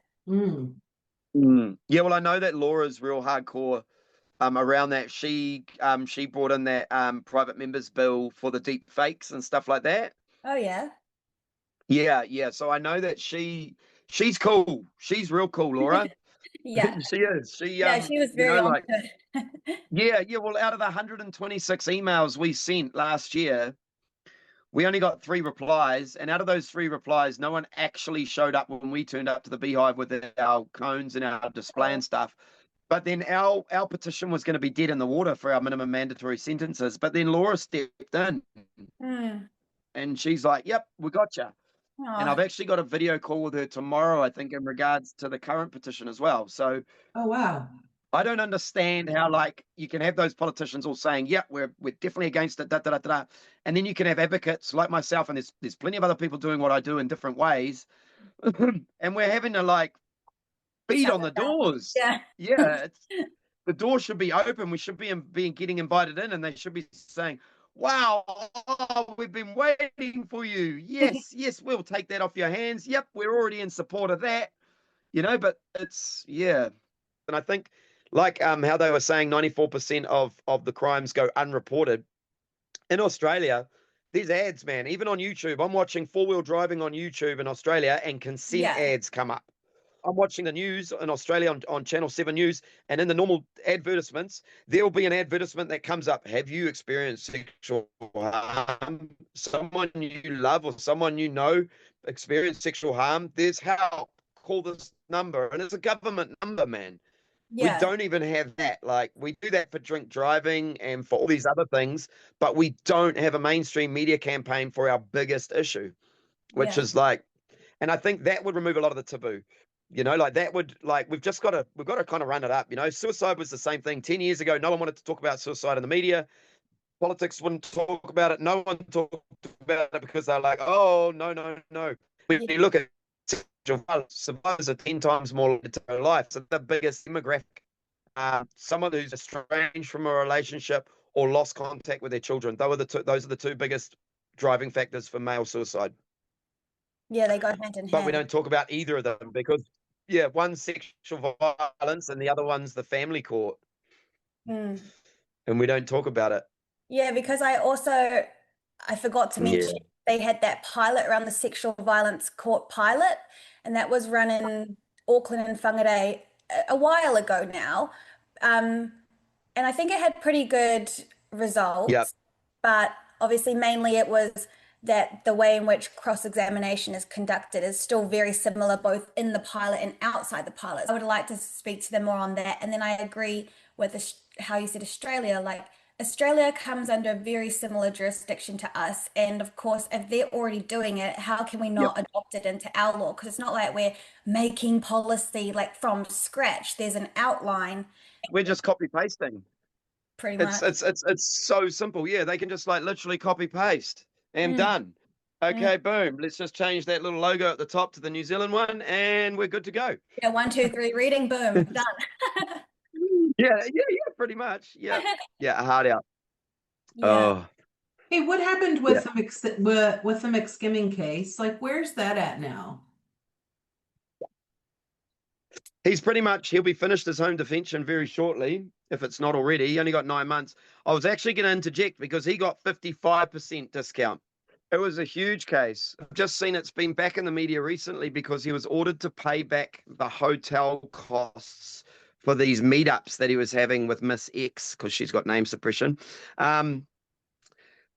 Speaker 4: Yeah, well, I know that Laura's real hardcore around that. She brought in that private members bill for the deep fakes and stuff like that.
Speaker 1: Oh yeah.
Speaker 4: Yeah. So I know that she's cool. She's real cool, Laura.
Speaker 1: Yeah.
Speaker 4: She is. She
Speaker 1: was very on it.
Speaker 4: Yeah. Well, out of the 126 emails we sent last year, we only got 3 replies, and out of those 3 replies, no one actually showed up when we turned up to the Beehive with our cones and our display and stuff. But then our petition was going to be dead in the water for our minimum mandatory sentences. But then Laura stepped in and she's like, yep, we got you. And I've actually got a video call with her tomorrow, I think, in regards to the current petition as well. So,
Speaker 7: oh, wow.
Speaker 4: I don't understand how, like, you can have those politicians all saying, yep, we're definitely against it, and then you can have advocates like myself, and there's plenty of other people doing what I do in different ways, and we're having to, like, beat on the doors. Yeah, the door should be open. We should be getting invited in, and they should be saying, wow, we've been waiting for you. Yes, we'll take that off your hands. Yep, we're already in support of that. But it's, and I think, like how they were saying 94% of the crimes go unreported. In Australia, there's ads, man. Even on YouTube, I'm watching 4-wheel driving on YouTube in Australia, and consent ads come up. I'm watching the news in Australia on Channel 7 News, and in the normal advertisements, there'll be an advertisement that comes up. Have you experienced sexual harm? Someone you love or someone you know experienced sexual harm? There's help. Call this number. And it's a government number, man. We don't even have that. Like, we do that for drink driving and for all these other things, but we don't have a mainstream media campaign for our biggest issue, which is like, and I think that would remove a lot of the taboo. Like that would, like, we've got to kind of run it up. Suicide was the same thing 10 years ago. No one wanted to talk about suicide in the media. Politics wouldn't talk about it. No one talked about it because they're like, oh, no. When you look at sexual violence, survivors are 10 times more likely to go life. So the biggest demographic, someone who's estranged from a relationship or lost contact with their children. Those are the 2 biggest driving factors for male suicide.
Speaker 1: Yeah, they go hand in hand.
Speaker 4: But we don't talk about either of them because, one's sexual violence and the other one's the family court. And we don't talk about it.
Speaker 1: Yeah, because I forgot to mention, they had that pilot around the sexual violence court pilot, and that was run in Auckland and Whangarei a while ago now. And I think it had pretty good results, but obviously mainly it was that the way in which cross-examination is conducted is still very similar, both in the pilot and outside the pilot. I would like to speak to them more on that. And then I agree with how you said Australia, like Australia comes under a very similar jurisdiction to us. And of course, if they're already doing it, how can we not adopt it into our law? Because it's not like we're making policy like from scratch. There's an outline.
Speaker 4: We're just copy pasting.
Speaker 1: Pretty much.
Speaker 4: It's so simple. Yeah, they can just like literally copy paste. And done. Okay, boom. Let's just change that little logo at the top to the New Zealand one, and we're good to go.
Speaker 1: Yeah, 1, 2, 3, reading, boom, done.
Speaker 4: Yeah, pretty much. Yeah, hard out.
Speaker 7: Hey, what happened
Speaker 4: Yeah.
Speaker 7: with the McSkimming case? Like, where's that at now?
Speaker 4: He's he'll be finished his home detention very shortly, if it's not already. He only got 9 months. I was actually going to interject because he got 55% discount. It was a huge case. I've just seen it's been back in the media recently because he was ordered to pay back the hotel costs for these meetups that he was having with Miss X because she's got name suppression.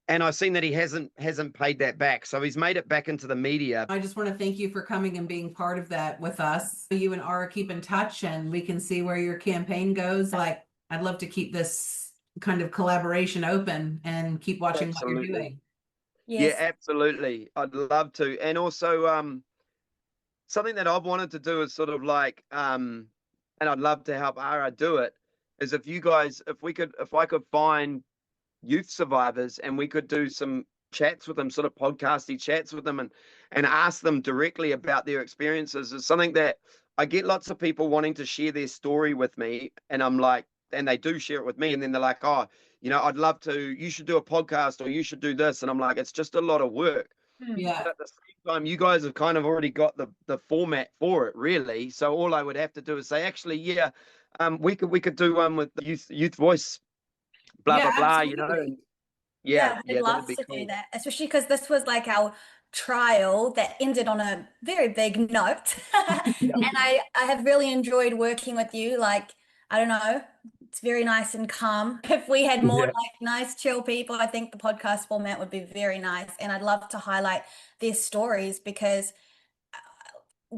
Speaker 4: And I've seen that he hasn't paid that back. So he's made it back into the media.
Speaker 7: I just want to thank you for coming and being part of that with us. You and Ara keep in touch and we can see where your campaign goes. Like, I'd love to keep this kind of collaboration open and keep watching
Speaker 4: Absolutely.
Speaker 7: what you're doing.
Speaker 1: Yes.
Speaker 4: Yeah, absolutely. I'd love to. And also, something that I've wanted to do is sort of like, and I'd love to help Ara do it, is if I could find youth survivors and we could do some chats with them, sort of podcasty chats with them, and ask them directly about their experiences, is something that I get lots of people wanting to share their story with me, and I'm like, and they do share it with me, and then they're like, oh, I'd love to, you should do a podcast or you should do this. And I'm like, it's just a lot of work.
Speaker 7: Yeah.
Speaker 4: But at the same time, you guys have kind of already got the format for it, really. So all I would have to do is say, actually, yeah, we could do one with the youth voice, blah,
Speaker 7: Yeah,
Speaker 4: blah, blah,
Speaker 7: absolutely.
Speaker 4: and
Speaker 1: Yeah, I'd
Speaker 4: that'd
Speaker 1: love
Speaker 4: be
Speaker 1: to
Speaker 4: cool.
Speaker 1: do that, especially because this was like our trial that ended on a very big note. And I have really enjoyed working with you. Like, I don't know, it's very nice and calm. If we had more
Speaker 4: Yeah.
Speaker 1: like nice, chill people, I think the podcast format would be very nice. And I'd love to highlight their stories because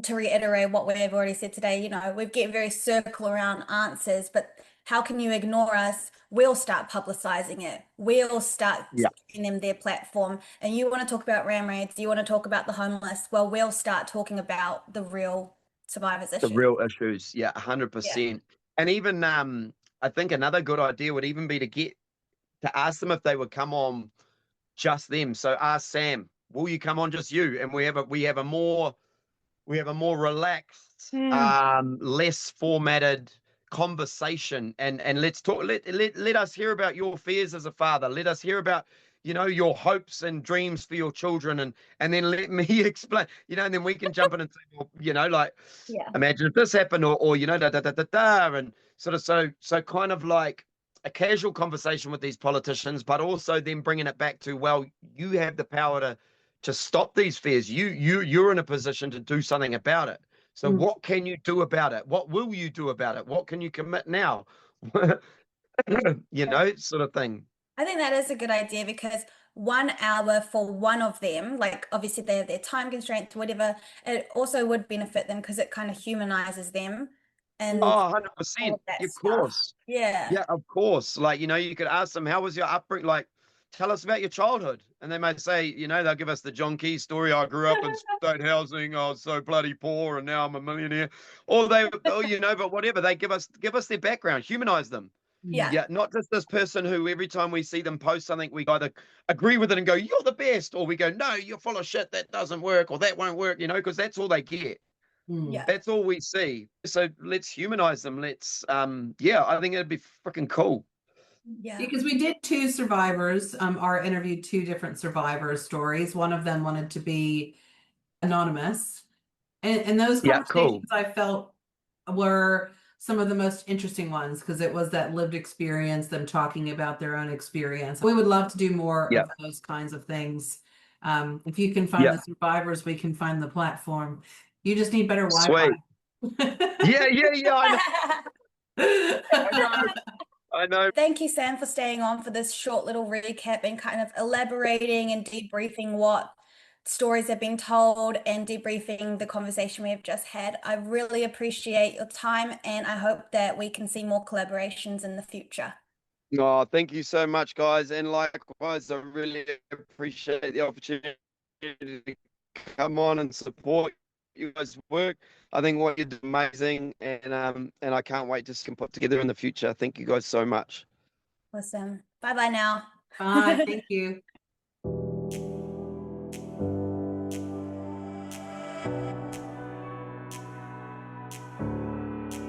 Speaker 1: to reiterate what we've already said today, we get very circle around answers, but how can you ignore us? We'll start publicizing it. We'll start giving them their platform. And you want to talk about ram raids, you want to talk about the homeless. Well, we'll start talking about the real survivors
Speaker 4: The
Speaker 1: issues.
Speaker 4: real issues. Yeah,
Speaker 1: Yeah.
Speaker 4: 100%. And even I think another good idea would even be to ask them if they would come on just them. So ask Sam, will you come on just you? And we have a more relaxed, less formatted conversation, and let's talk. Let us hear about your fears as a father. Let us hear about your hopes and dreams for your children, and then let me explain. And then we can jump in and say, well, like, imagine if this happened, or da da da da da, and sort of so kind of like a casual conversation with these politicians, but also then bringing it back to, well, you have the power to stop these fears. You're in a position to do something about it. So what can you do about it? What will you do about it? What can you commit now? Sort of thing.
Speaker 1: I think that is a good idea because 1 hour for one of them, like obviously they have their time constraints, whatever, it also would benefit them because it kind of humanizes them and
Speaker 4: Oh,
Speaker 1: all
Speaker 4: 100%.
Speaker 1: of that
Speaker 4: Of
Speaker 1: stuff.
Speaker 4: course.
Speaker 1: Yeah.
Speaker 4: Yeah, of course. Like, you could ask them, how was your upbringing? Like, tell us about your childhood. And they might say, they'll give us the John Key story. I grew up in state housing. I was so bloody poor and now I'm a millionaire. Or but whatever. They give us their background, humanize them.
Speaker 1: Yeah.
Speaker 4: Yeah, not just this person who every time we see them post something, we either agree with it and go, you're the best, or we go, no, you're full of shit, that doesn't work, or that won't work, because that's all they get.
Speaker 1: Yeah.
Speaker 4: That's all we see. So let's humanize them. Let's, I think it'd be freaking cool.
Speaker 1: Yeah.
Speaker 7: Because we did 2 survivors, interviewed 2 different survivor stories. One of them wanted to be anonymous. And those conversations I felt were some of the most interesting ones because it was that lived experience, them talking about their own experience. We would love to do more of those kinds of things. If you can find the survivors, we can find the platform. You just need better Wi-Fi.
Speaker 4: Yeah. I know.
Speaker 1: Thank you, Sam, for staying on for this short little recap and kind of elaborating and debriefing what stories have been told and debriefing the conversation we have just had. I really appreciate your time and I hope that we can see more collaborations in the future.
Speaker 4: Oh, thank you so much, guys. And likewise, I really appreciate the opportunity to come on and support you guys' work. I think what you do is amazing, and I can't wait to put together in the future. Thank you guys so much.
Speaker 1: Awesome. Bye-bye now.
Speaker 7: Bye. Thank you.